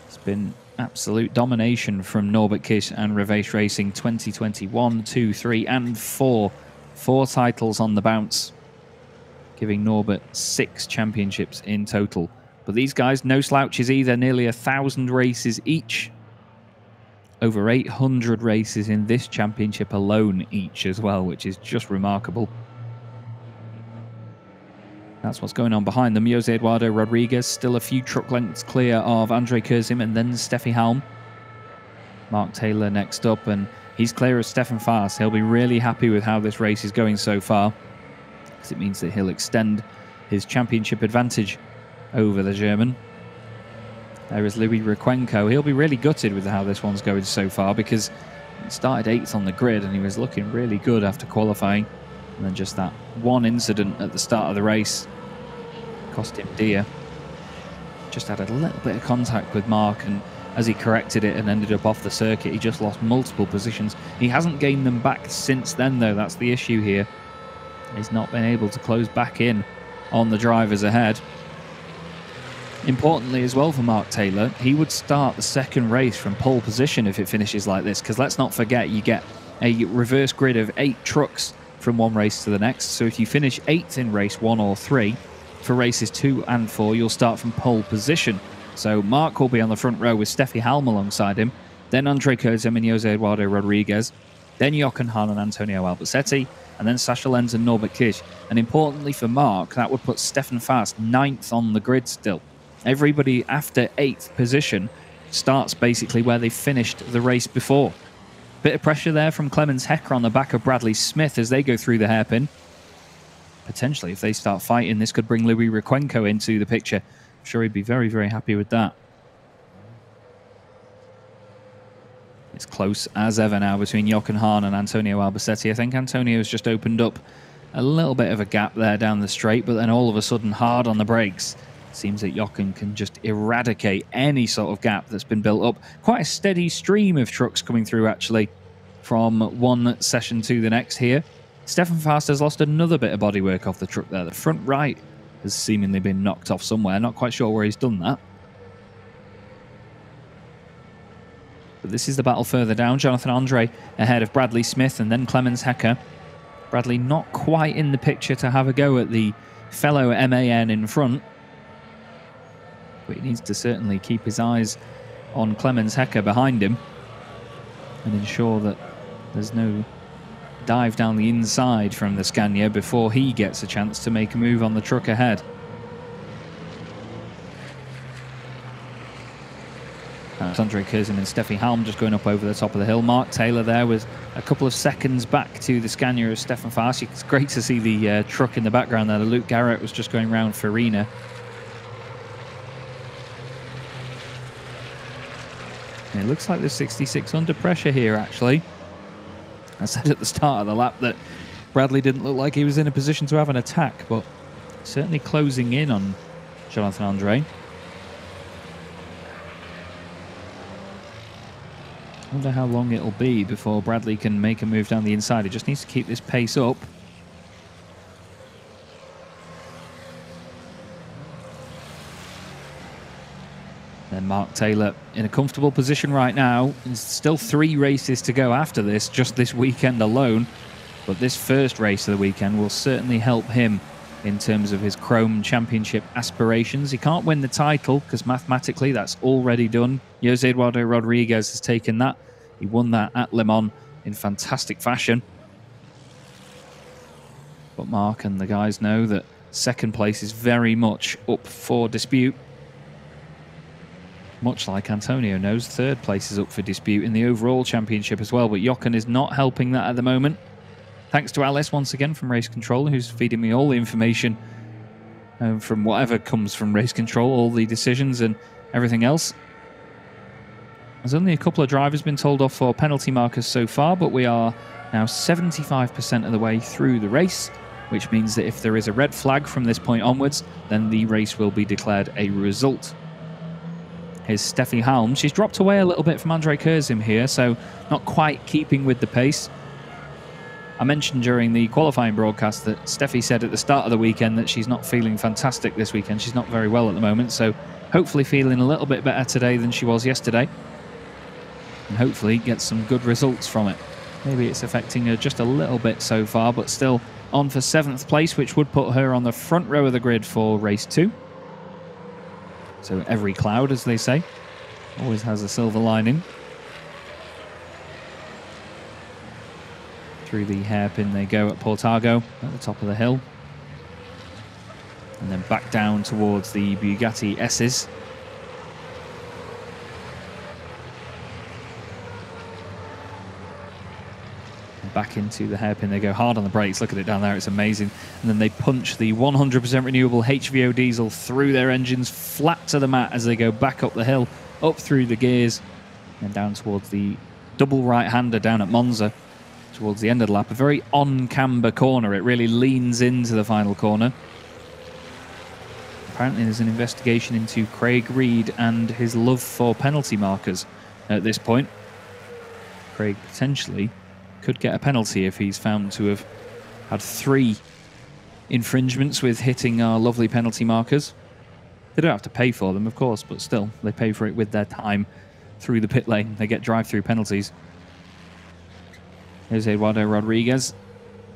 it's been absolute domination from Norbert Kish and Reveche Racing. 2021, 2, 3 and 4. 4 titles on the bounce, giving Norbert 6 championships in total. But these guys, no slouches either. Nearly 1,000 races each. Over 800 races in this championship alone each as well, which is just remarkable. That's what's going on behind them. Jose Eduardo Rodriguez still a few truck lengths clear of Andre Kurzim and then Steffi Halm. Mark Taylor next up, and he's clear of Stefan Faas. He'll be really happy with how this race is going so far, because it means that he'll extend his championship advantage over the German. There is Louis Requenco. He'll be really gutted with how this one's going so far, because he started 8th on the grid and he was looking really good after qualifying. And then just that one incident at the start of the race cost him dear. Just had a little bit of contact with Mark, and as he corrected it and ended up off the circuit, he just lost multiple positions. He hasn't gained them back since then, though. That's the issue here. He's not been able to close back in on the drivers ahead. Importantly as well for Mark Taylor, he would start the second race from pole position if it finishes like this, because let's not forget, you get a reverse grid of 8 trucks from one race to the next. So if you finish 8th in race 1 or 3, for races 2 and 4, you'll start from pole position. So Mark will be on the front row with Steffi Halm alongside him, then Andre Kurzem and Jose Eduardo Rodriguez, then Jochen Hahn and Antonio Albacete, and then Sascha Lenz and Norbert Kish. And importantly for Mark, that would put Stefan Faas 9th on the grid still. Everybody after 8th position starts basically where they finished the race before. Bit of pressure there from Clemens Hecker on the back of Bradley Smith as they go through the hairpin. Potentially, if they start fighting, this could bring Louis Requenco into the picture. I'm sure he'd be very, very happy with that. It's close as ever now between Jochen Hahn and Antonio Albacete. I think Antonio's just opened up a little bit of a gap there down the straight, but then all of a sudden hard on the brakes. Seems that Jochen can just eradicate any sort of gap that's been built up. Quite a steady stream of trucks coming through, actually, from one session to the next here. Stefan Faas has lost another bit of bodywork off the truck there. The front right has seemingly been knocked off somewhere. Not quite sure where he's done that. But this is the battle further down. Jonathan Andre ahead of Bradley Smith and then Clemens Hecker. Bradley not quite in the picture to have a go at the fellow MAN in front. But he needs to certainly keep his eyes on Clemens Hecker behind him and ensure that there's no dive down the inside from the Scania before he gets a chance to make a move on the truck ahead. It's Andre Curzon and Steffi Halm just going up over the top of the hill. Mark Taylor there was a couple of seconds back to the Scania of Stefan Fast. It's great to see the truck in the background there. Luke Garrett was just going round Farina. It looks like there's 66 under pressure here, actually. I said at the start of the lap that Bradley didn't look like he was in a position to have an attack, but certainly closing in on Jonathan Andre. I wonder how long it'll be before Bradley can make a move down the inside. He just needs to keep this pace up. Then Mark Taylor in a comfortable position right now. There's still 3 races to go after this, just this weekend alone. But this first race of the weekend will certainly help him in terms of his Chrome Championship aspirations. He can't win the title because mathematically that's already done. Jose Eduardo Rodriguez has taken that. He won that at Le Mans in fantastic fashion. But Mark and the guys know that second place is very much up for dispute. Much like Antonio knows, third place is up for dispute in the overall championship as well. But Jochen is not helping that at the moment. Thanks to Alice once again from Race Control, who's feeding me all the information from whatever comes from Race Control, all the decisions and everything else. There's only a couple of drivers been told off for penalty markers so far, but we are now 75% of the way through the race, which means that if there is a red flag from this point onwards, then the race will be declared a result. Here's Steffi Halm. She's dropped away a little bit from Andre Curzon here, so not quite keeping with the pace. I mentioned during the qualifying broadcast that Steffi said at the start of the weekend that she's not feeling fantastic this weekend. She's not very well at the moment, so hopefully feeling a little bit better today than she was yesterday. And hopefully get some good results from it. Maybe it's affecting her just a little bit so far, but still on for 7th place, which would put her on the front row of the grid for race 2. So every cloud, as they say, always has a silver lining. Through the hairpin they go at Portago at the top of the hill. And then back down towards the Bugatti S's. Back into the hairpin they go, hard on the brakes. Look at it down there, it's amazing. And then they punch the 100% renewable HVO diesel through their engines, flat to the mat as they go back up the hill, up through the gears, and down towards the double right-hander down at Monza towards the end of the lap. A very on-camber corner. It really leans into the final corner. Apparently there's an investigation into Craig Reed and his love for penalty markers at this point. Craig potentially could get a penalty if he's found to have had 3 infringements with hitting our lovely penalty markers. They don't have to pay for them, of course, but still, they pay for it with their time through the pit lane. They get drive-through penalties. Here's Eduardo Rodriguez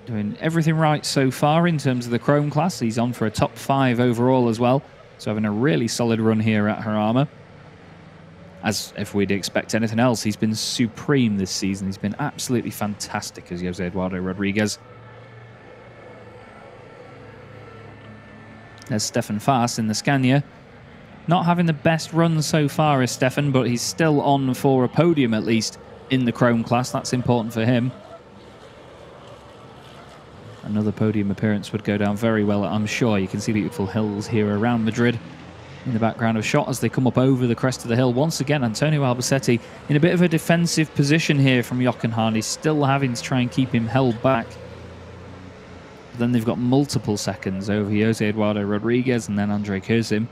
doing everything right so far in terms of the Chrome class. He's on for a top 5 overall as well, so having a really solid run here at Jarama. As if we'd expect anything else, he's been supreme this season. He's been absolutely fantastic as Jose Eduardo Rodriguez. There's Stefan Fast in the Scania. Not having the best run so far as Stefan, but he's still on for a podium at least in the Chrome class. That's important for him. Another podium appearance would go down very well, I'm sure. You can see the beautiful hills here around Madrid in the background of shot as they come up over the crest of the hill. Once again, Antonio Albacete in a bit of a defensive position here from Jochen Hahn. He's still having to try and keep him held back. But then they've got multiple seconds over Jose Eduardo Rodriguez and then Andre Curzon.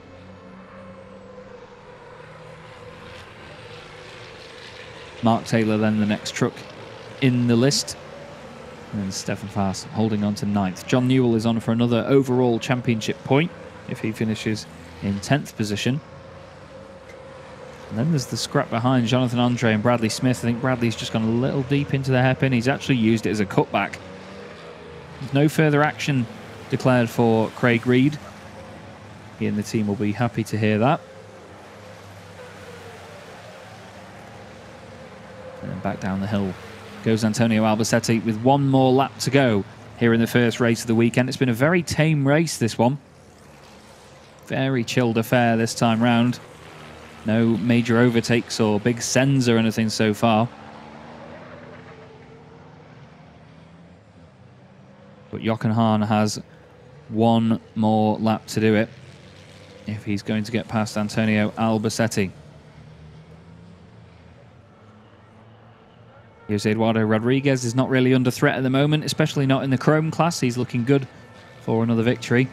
Mark Taylor then the next truck in the list. And then Stefan Fast holding on to 9th. John Newell is on for another overall championship point if he finishes in 10th position. And then there's the scrap behind Jonathan Andre and Bradley Smith. I think Bradley's just gone a little deep into the hairpin. He's actually used it as a cutback. There's no further action declared for Craig Reed. He and the team will be happy to hear that. And then back down the hill goes Antonio Albacete with 1 more lap to go here in the first race of the weekend. It's been a very tame race, this one. Very chilled affair this time round. No major overtakes or big sends or anything so far. But Jochen Hahn has one more lap to do it if he's going to get past Antonio Albacete. Jose Eduardo Rodriguez is not really under threat at the moment, especially not in the Chrome class. He's looking good for another victory.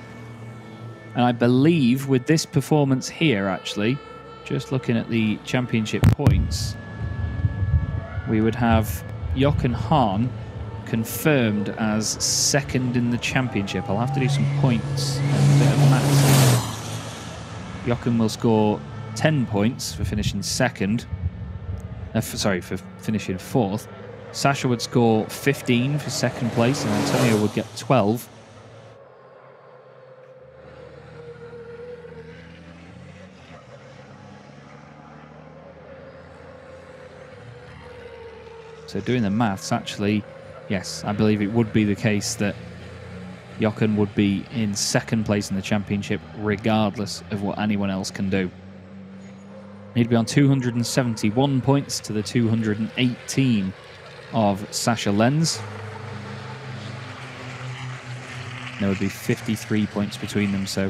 And I believe with this performance here, actually, just looking at the championship points, we would have Jochen Hahn confirmed as second in the championship. I'll have to do some points and a bit of maths. Jochen will score 10 points for finishing second. For finishing fourth. Sasha would score 15 for second place, and Antonio would get 12. So doing the maths, actually, yes, I believe it would be the case that Jochen would be in second place in the championship regardless of what anyone else can do. He'd be on 271 points to the 218 of Sasha Lenz. There would be 53 points between them, so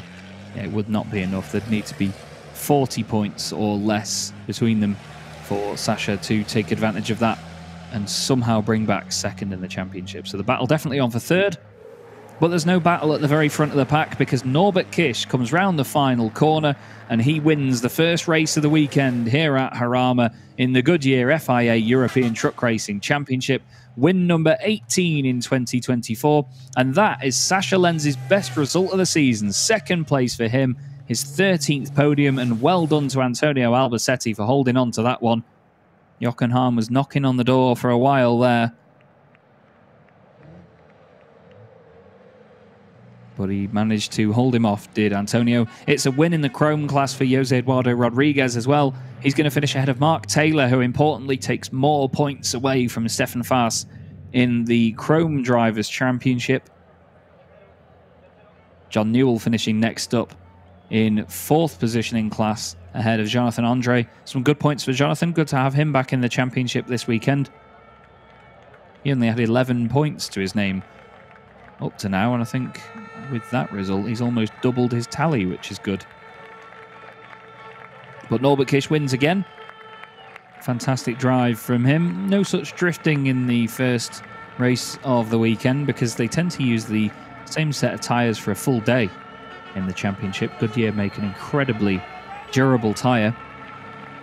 yeah, it would not be enough. There'd need to be 40 points or less between them for Sasha to take advantage of that and somehow bring back second in the championship. So the battle definitely on for third. But there's no battle at the very front of the pack because Norbert Kish comes round the final corner and he wins the first race of the weekend here at Jarama in the Goodyear FIA European Truck Racing Championship. Win number 18 in 2024. And that is Sasha Lenz's best result of the season. Second place for him, his 13th podium, and well done to Antonio Albacete for holding on to that one. Jochen Hahn was knocking on the door for a while there, but he managed to hold him off, did Antonio. It's a win in the Chrome class for Jose Eduardo Rodriguez as well. He's going to finish ahead of Mark Taylor, who importantly takes more points away from Stefan Faas in the Chrome Drivers' Championship. John Newell finishing next up in fourth position in class ahead of Jonathan Andre. Some good points for Jonathan. Good to have him back in the championship this weekend. He only had 11 points to his name up to now, and I think with that result, he's almost doubled his tally, which is good. But Norbert Kish wins again. Fantastic drive from him. No such drifting in the first race of the weekend because they tend to use the same set of tyres for a full day in the championship. Goodyear make an incredibly durable tyre.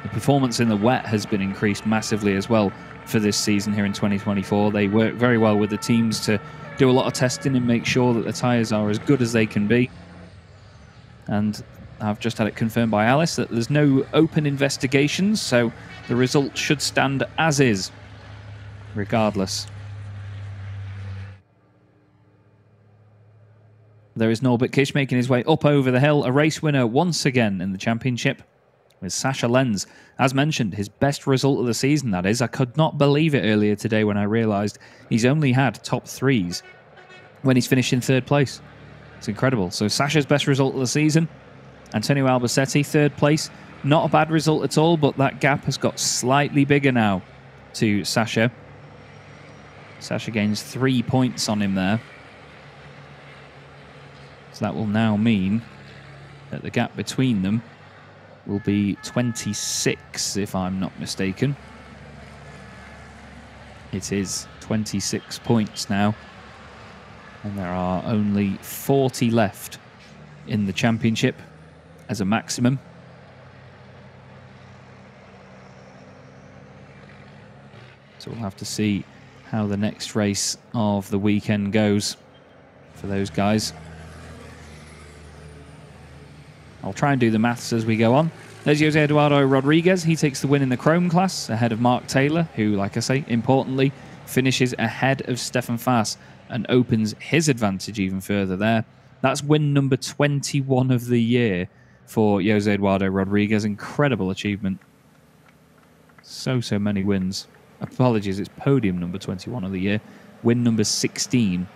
The performance in the wet has been increased massively as well for this season here in 2024. They work very well with the teams to do a lot of testing and make sure that the tyres are as good as they can be. And I've just had it confirmed by Alice that there's no open investigations, so the result should stand as is, regardless. There is Norbert Kish making his way up over the hill, a race winner once again in the championship with Sasha Lenz. As mentioned, his best result of the season, that is. I could not believe it earlier today when I realised he's only had top threes when he's finished in third place. It's incredible. So Sasha's best result of the season. Antonio Albacete, third place. Not a bad result at all, but that gap has got slightly bigger now to Sasha. Sasha gains 3 points on him there. So that will now mean that the gap between them will be 26, if I'm not mistaken. It is 26 points now. And there are only 40 left in the championship as a maximum. So we'll have to see how the next race of the weekend goes for those guys. I'll try and do the maths as we go on. There's Jose Eduardo Rodriguez. He takes the win in the Chrome class ahead of Mark Taylor, who, like I say, importantly, finishes ahead of Stefan Faas and opens his advantage even further there. That's win number 21 of the year for Jose Eduardo Rodriguez. Incredible achievement. So many wins. Apologies, it's podium number 21 of the year. Win number 16.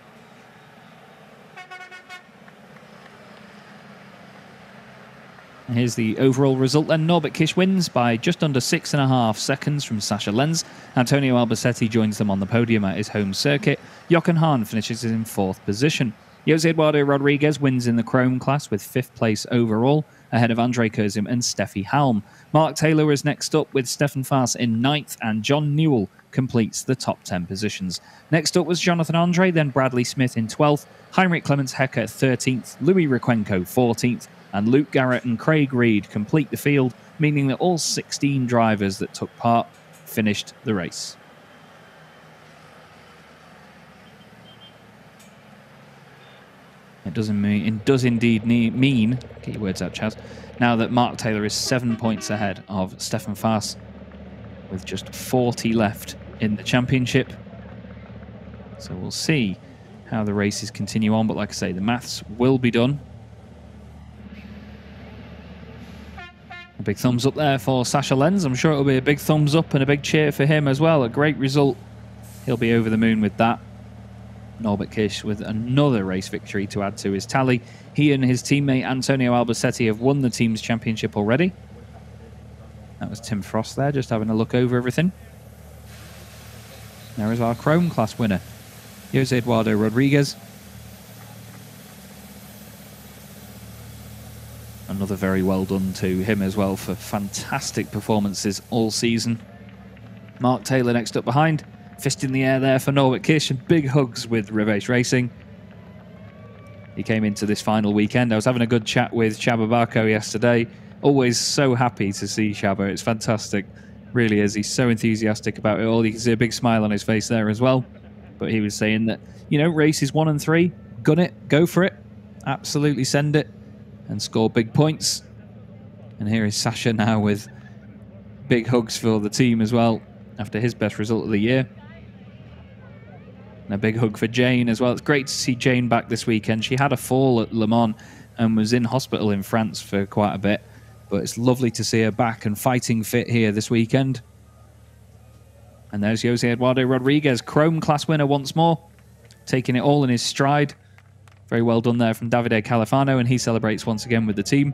Here's the overall result then. Norbert Kish wins by just under 6.5 seconds from Sasha Lenz. Antonio Albacete joins them on the podium at his home circuit. Jochen Hahn finishes in 4th position. Jose Eduardo Rodriguez wins in the Chrome class with 5th place overall, ahead of Andre Kurzim and Steffi Halm. Mark Taylor is next up with Stefan Faas in 9th, and John Newell completes the top 10 positions. Next up was Jonathan Andre, then Bradley Smith in 12th, Heinrich Clemens Hecker 13th, Louis Requenco 14th, and Luke Garrett and Craig Reed complete the field, meaning that all 16 drivers that took part finished the race. It does indeed mean, get your words out, Chaz, now that Mark Taylor is 7 points ahead of Stefan Faas, with just 40 left in the championship. So we'll see how the races continue on, but like I say, the maths will be done. A big thumbs up there for Sasha Lenz. I'm sure it'll be a big thumbs up and a big cheer for him as well. A great result. He'll be over the moon with that. Norbert Kish with another race victory to add to his tally. He and his teammate Antonio Albacete have won the team's championship already. That was Tim Frost there, just having a look over everything. There is our Chrome class winner, Jose Eduardo Rodriguez. Another very well done to him as well for fantastic performances all season. Mark Taylor next up behind. Fist in the air there for Norbert Kish, and big hugs with Reves Racing. He came into this final weekend. I was having a good chat with Csaba Barco yesterday. Always so happy to see Csaba. It's fantastic. Really is. He's so enthusiastic about it all. You can see a big smile on his face there as well. But he was saying that, you know, races 1 and 3, gun it, go for it. Absolutely send it and score big points. And here is Sasha now with big hugs for the team as well after his best result of the year. And a big hug for Jane as well. It's great to see Jane back this weekend. She had a fall at Le Mans and was in hospital in France for quite a bit. But it's lovely to see her back and fighting fit here this weekend. And there's Jose Eduardo Rodriguez, Chrome class winner once more, taking it all in his stride. Very well done there from Davide Califano, and he celebrates once again with the team.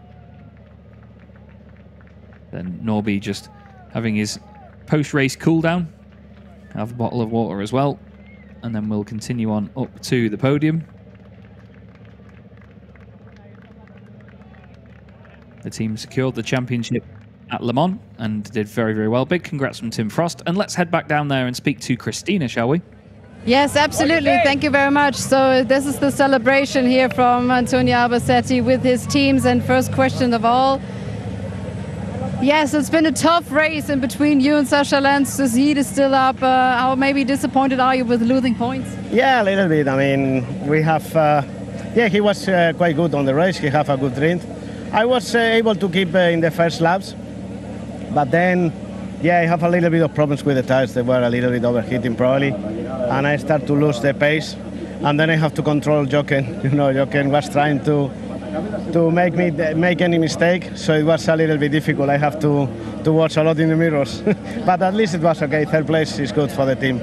Then Norby just having his post-race cool-down. Have a bottle of water as well. And then we'll continue on up to the podium. The team secured the championship at Le Mans and did very, very well. Big congrats from Tim Frost. And let's head back down there and speak to Christina, shall we? Yes, absolutely. Thank you very much. So this is the celebration here from Antonio Albacete with his teams. And first question of all. Yes, it's been a tough race in between you and Sasha Lenz. The heat is still up. How maybe disappointed are you with losing points? Yeah, a little bit. I mean, we have... he was quite good on the race. He had a good sprint. I was able to keep in the first laps. But then, I have a little bit of problems with the tires. They were a little bit overheating probably. And I start to lose the pace. And then I have to control Jochen. You know, Jochen was trying to make me make any mistake, so it was a little bit difficult. I have to watch a lot in the mirrors, but at least it was okay. Third place is good for the team.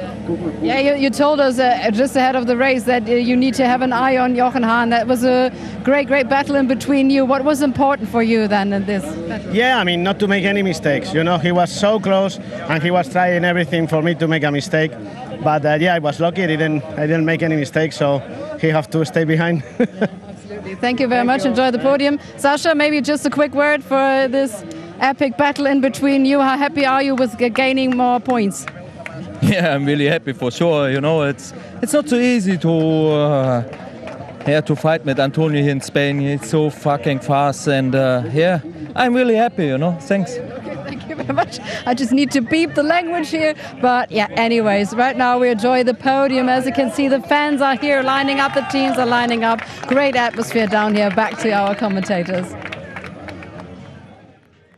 Yeah, you told us just ahead of the race that you need to have an eye on Jochen Hahn. That was a great battle in between you. What was important for you then in this battle? Yeah, I mean, not to make any mistakes. You know, he was so close and he was trying everything for me to make a mistake. But I was lucky. I didn't make any mistakes, so he have to stay behind. Thank you very much. Enjoy the podium. Sasha, maybe just a quick word for this epic battle in between you. How happy are you with gaining more points? Yeah, I'm really happy for sure. You know, it's not so easy to fight with Antonio here in Spain. He's so fucking fast, and I'm really happy. You know, thanks. Thank you very much. I just need to beep the language here. But yeah, anyways, right now we enjoy the podium. As you can see, the fans are here lining up, the teams are lining up. Great atmosphere down here. Back to our commentators.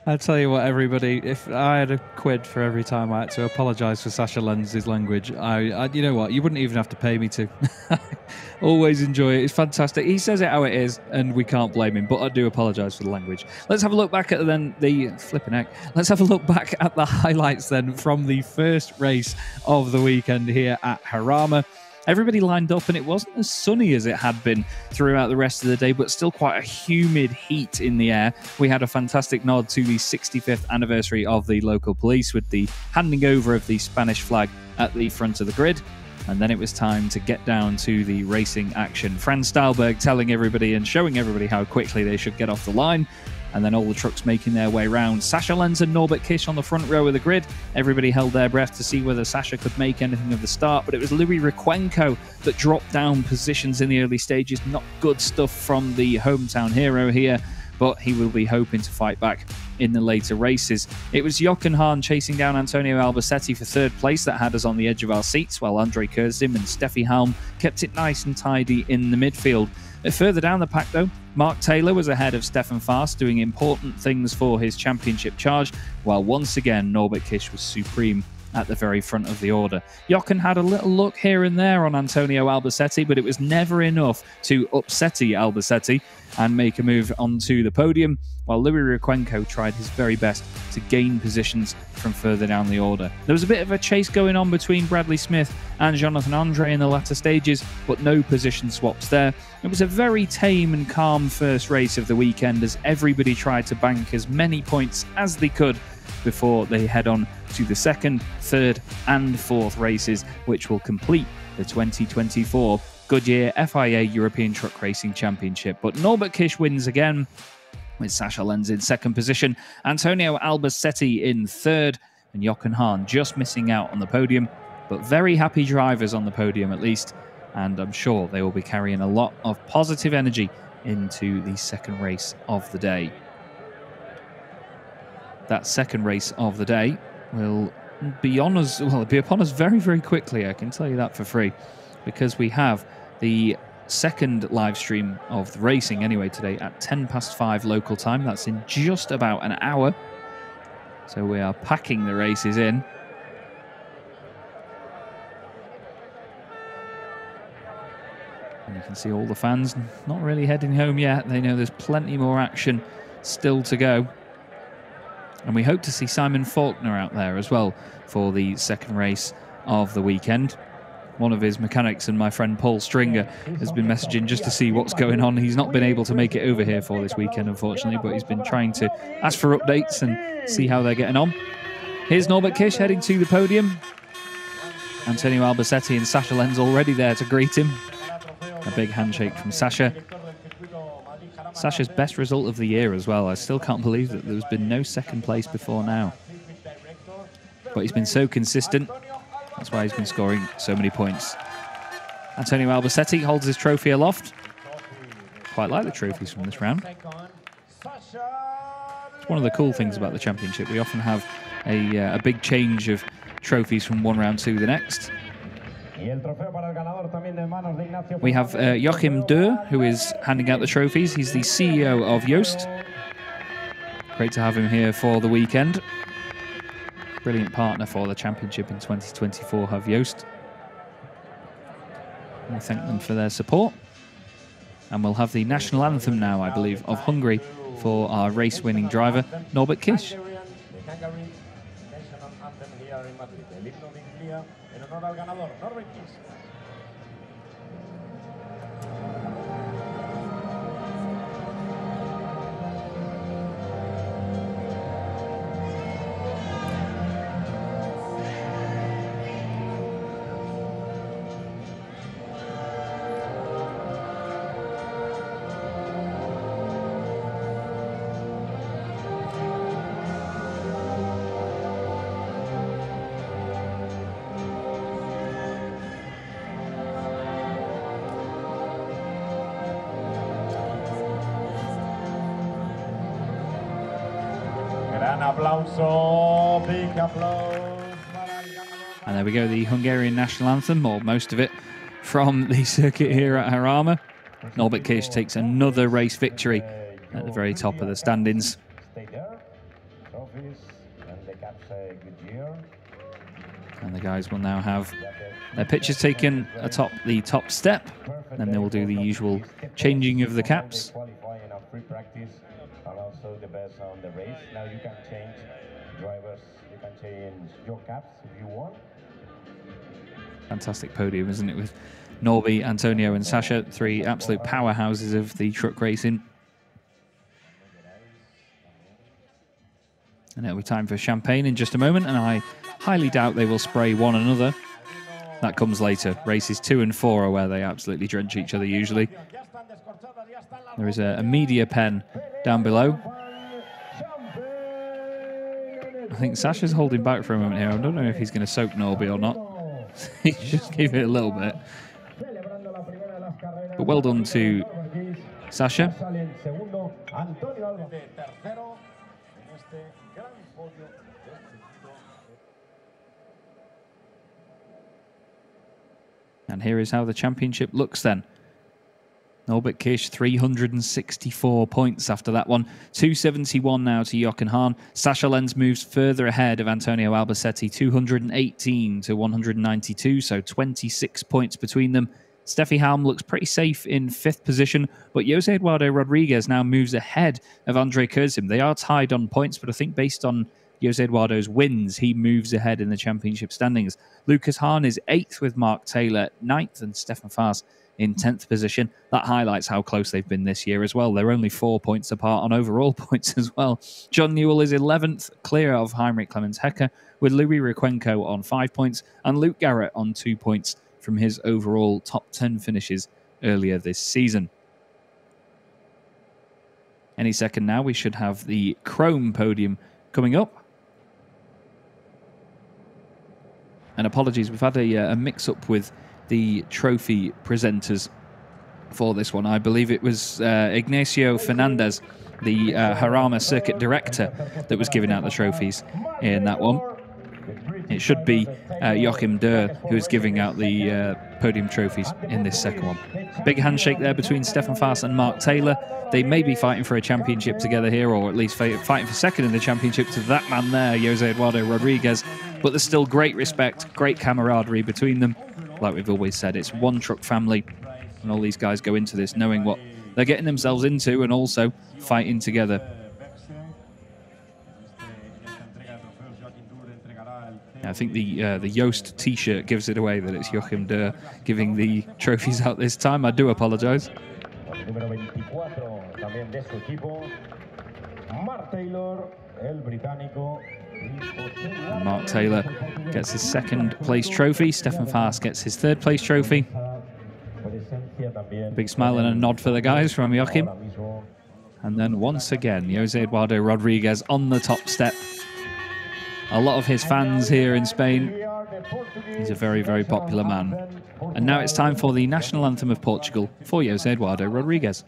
I'll tell you what, everybody, if I had a quid for every time I had to apologise for Sasha Lenz's language, I you know what, you wouldn't even have to pay me to. Always enjoy it. It's fantastic. He says it how it is, and we can't blame him, but I do apologise for the language. Let's have a look back at Let's have a look back at the highlights then from the first race of the weekend here at Jarama. everybody lined up, and it wasn't as sunny as it had been throughout the rest of the day, but still quite a humid heat in the air. We had a fantastic nod to the 65th anniversary of the local police with the handing over of the Spanish flag at the front of the grid. And then it was time to get down to the racing action. Franz Stahlberg telling everybody and showing everybody how quickly they should get off the line. And then all the trucks making their way round. Sascha Lenz and Norbert Kish on the front row of the grid. Everybody held their breath to see whether Sascha could make anything of the start, but it was Louis Requenco that dropped down positions in the early stages. Not good stuff from the hometown hero here, but he will be hoping to fight back in the later races. It was Jochen Hahn chasing down Antonio Albacete for third place that had us on the edge of our seats, while Andre Kurzim and Steffi Halm kept it nice and tidy in the midfield. Further down the pack, though, Mark Taylor was ahead of Stefan Fast, doing important things for his championship charge, while once again Norbert Kish was supreme at the very front of the order. Jochen had a little look here and there on Antonio Albacete, but it was never enough to upset Albacete and make a move onto the podium, while Louis Requenco tried his very best to gain positions from further down the order. There was a bit of a chase going on between Bradley Smith and Jonathan Andre in the latter stages, but no position swaps there. It was a very tame and calm first race of the weekend as everybody tried to bank as many points as they could before they head on to the second, third and fourth races, which will complete the 2024 Goodyear FIA European Truck Racing Championship. But Norbert Kish wins again, with Sascha Lenz in second position, Antonio Albacete in third, and Jochen Hahn just missing out on the podium, but very happy drivers on the podium at least, and I'm sure they will be carrying a lot of positive energy into the second race of the day. That second race of the day will be on us, well, it'll be upon us very, very quickly, I can tell you that for free, because we have the second live stream of the racing anyway today at 5:10 local time. That's in just about an hour. So we are packing the races in. And you can see all the fans not really heading home yet. They know there's plenty more action still to go. And we hope to see Simon Faulkner out there as well for the second race of the weekend. One of his mechanics and my friend Paul Stringer has been messaging just to see what's going on. He's not been able to make it over here for this weekend, unfortunately, but he's been trying to ask for updates and see how they're getting on. Here's Norbert Kish heading to the podium. Antonio Albacete and Sascha Lenz already there to greet him. A big handshake from Sascha. Sascha's best result of the year as well. I still can't believe that there's been no second place before now. But he's been so consistent. That's why he's been scoring so many points. Antonio Albacete holds his trophy aloft. Quite like the trophies from this round. It's one of the cool things about the championship. We often have a big change of trophies from one round to the next. We have Joachim Dürr, who is handing out the trophies. He's the CEO of Joost. Great to have him here for the weekend. Brilliant partner for the championship in 2024, have Joost. We thank them for their support. And we'll have the national anthem now, I believe, of Hungary for our race-winning driver, Norbert Kish. And there we go, the Hungarian national anthem, or most of it, from the circuit here at Jarama. Norbert Kish takes another race victory at the very top of the standings. And the guys will now have their pictures taken atop the top step. Then they will do the usual changing of the caps. And also the best on the race. Now you can change drivers, you can change your caps if you want. Fantastic podium, isn't it? With Norby, Antonio and Sasha, 3 absolute powerhouses of the truck racing. And it'll be time for champagne in just a moment, and I highly doubt they will spray one another. That comes later. Races 2 and 4 are where they absolutely drench each other usually. There is a media pen down below. I think Sasha's holding back for a moment here. I don't know if he's going to soak Norby or not. He just gave it a little bit. But well done to Sasha. And here is how the championship looks then. Norbert Kish, 364 points after that one. 271 now to Jochen Hahn. Sasha Lenz moves further ahead of Antonio Albacete, 218 to 192, so 26 points between them. Steffi Halm looks pretty safe in 5th position, but Jose Eduardo Rodriguez now moves ahead of Andre Kurzim. They are tied on points, but I think based on Jose Eduardo's wins, he moves ahead in the championship standings. Lucas Hahn is 8th with Mark Taylor 9th and Stefan Faas in 10th position. That highlights how close they've been this year as well. They're only 4 points apart on overall points as well. John Newell is 11th, clear of Heinrich Clemens Hecker, with Louis Requenco on 5 points and Luke Garrett on 2 points from his overall top 10 finishes earlier this season. Any second now, we should have the Chrome podium coming up. And apologies, we've had a mix-up with the trophy presenters for this one. I believe it was Ignacio Fernandez, the Jarama circuit director, that was giving out the trophies in that one. It should be Joachim Dürr who is giving out the podium trophies in this second one. Big handshake there between Stefan Faas and Mark Taylor. They may be fighting for a championship together here, or at least fighting for second in the championship to that man there, Jose Eduardo Rodriguez. But there's still great respect, great camaraderie between them. Like we've always said, it's one truck family, and all these guys go into this knowing what they're getting themselves into and also fighting together. I think the Yoast t-shirt gives it away that it's Joachim Dürr giving the trophies out this time. I do apologise. Mark Taylor gets his 2nd place trophy. Stefan Faas gets his 3rd place trophy. Big smile and a nod for the guys from Joachim. And then once again, Jose Eduardo Rodriguez on the top step. A lot of his fans here in Spain. He's a very, very popular man. And now it's time for the national anthem of Portugal for Jose Eduardo Rodriguez.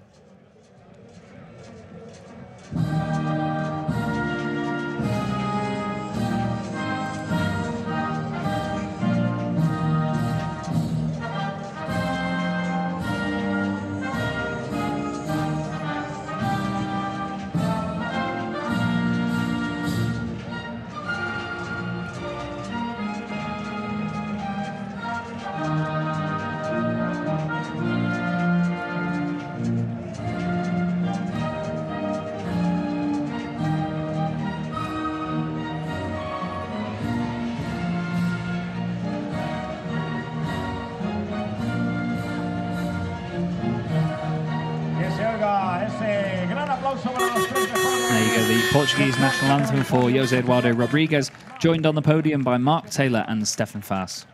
There you go, the Portuguese national anthem for Jose Eduardo Rodriguez, joined on the podium by Mark Taylor and Stefan Faas.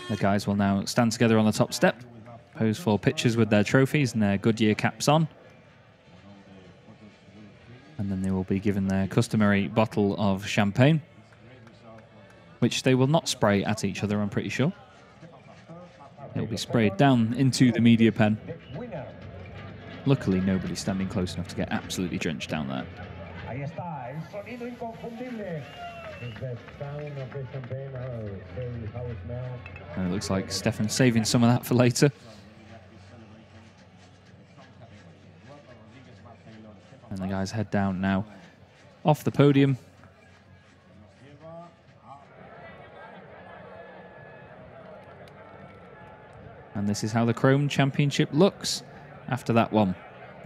The guys will now stand together on the top step, pose for pictures with their trophies and their Goodyear caps on. And then they will be given their customary bottle of champagne, which they will not spray at each other, I'm pretty sure. It will be sprayed down into the media pen. Luckily, nobody's standing close enough to get absolutely drenched down there. And it looks like Stefan's saving some of that for later. And the guys head down now off the podium. And this is how the Chrome Championship looks after that one.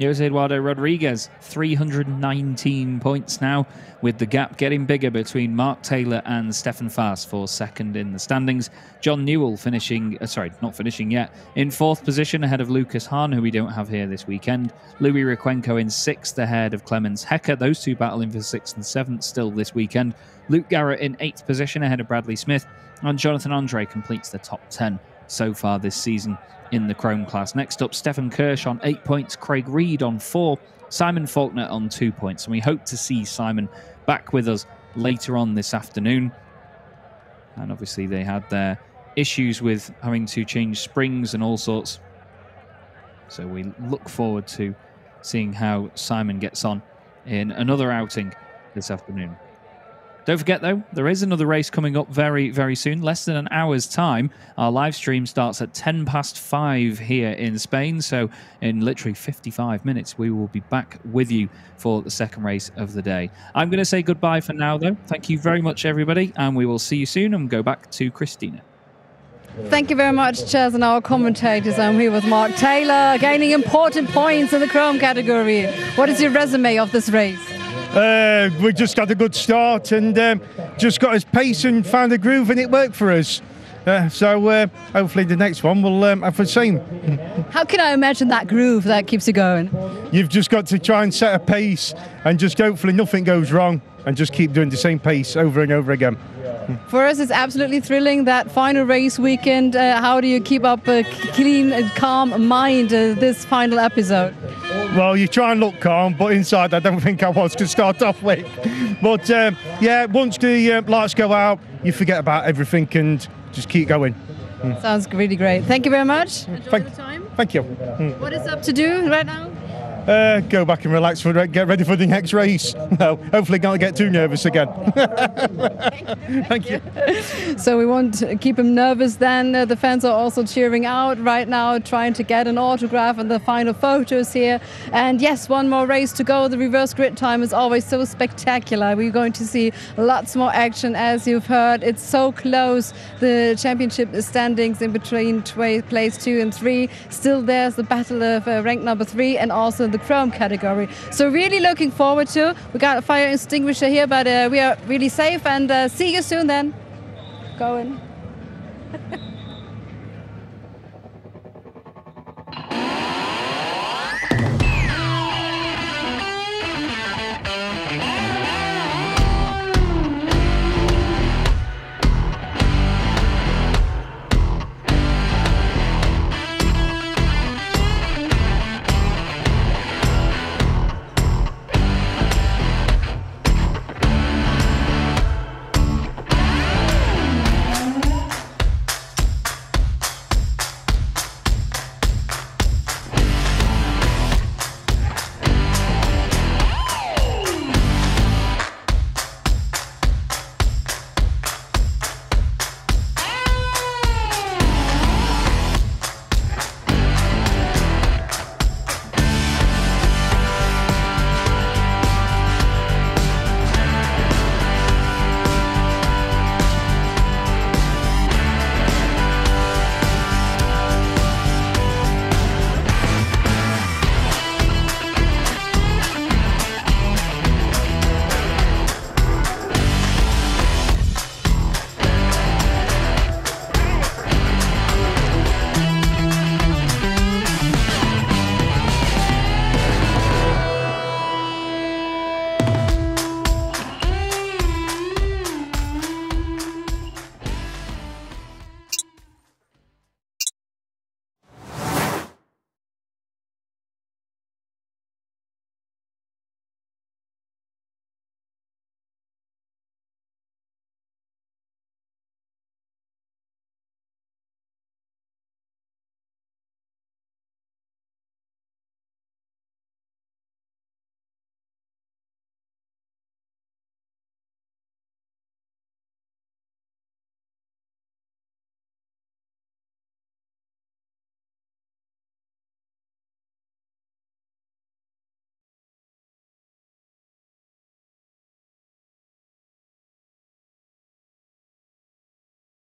Jose Eduardo Rodriguez, 319 points now, with the gap getting bigger between Mark Taylor and Stefan Faas for second in the standings. John Newell finishing, not finishing yet, in fourth position ahead of Lucas Hahn, who we don't have here this weekend. Louis Requenco in sixth ahead of Clemens Hecker. Those two battling for sixth and seventh still this weekend. Luke Garrett in eighth position ahead of Bradley Smith. And Jonathan Andre completes the top 10 so far this season in the Chrome class. Next up, Stefan Kirsch on 8 points, Craig Reed on 4, Simon Faulkner on 2 points. And we hope to see Simon back with us later on this afternoon. And obviously they had their issues with having to change springs and all sorts. So we look forward to seeing how Simon gets on in another outing this afternoon. Don't forget, though, there is another race coming up very, very soon, less than an hour's time. Our live stream starts at 5:10 here in Spain, so in literally 55 minutes, we will be back with you for the second race of the day. I'm going to say goodbye for now, though. Thank you very much, everybody, and we will see you soon and go back to Christina. Thank you very much, Chaz, and our commentators. I'm here with Mark Taylor, gaining important points in the Chrome category. What is your resume of this race? We just got a good start and just got his pace and found a groove, and it worked for us. So hopefully the next one will have the same. How can I imagine that groove that keeps you going? You've just got to try and set a pace and just hopefully nothing goes wrong and just keep doing the same pace over and over again. For us, it's absolutely thrilling, that final race weekend. How do you keep up a clean and calm mind this final episode? Well, you try and look calm, but inside I don't think I was to start off with. But yeah, once the lights go out, you forget about everything and just keep going. Sounds really great. Thank you very much. Enjoy the time. Thank you. What is up to do right now? Go back and relax, get ready for the next race. No, hopefully not get too nervous again. Thank you. So we won't keep him nervous then. The fans are also cheering out right now, trying to get an autograph and the final photos here. And yes, one more race to go. The reverse grid time is always so spectacular. We're going to see lots more action, as you've heard. It's so close. The championship standings in between place 2 and 3. Still there's the battle of rank number 3 and also the Chrome category. So really looking forward to. We got a fire extinguisher here, but we are really safe, and see you soon then. Go in.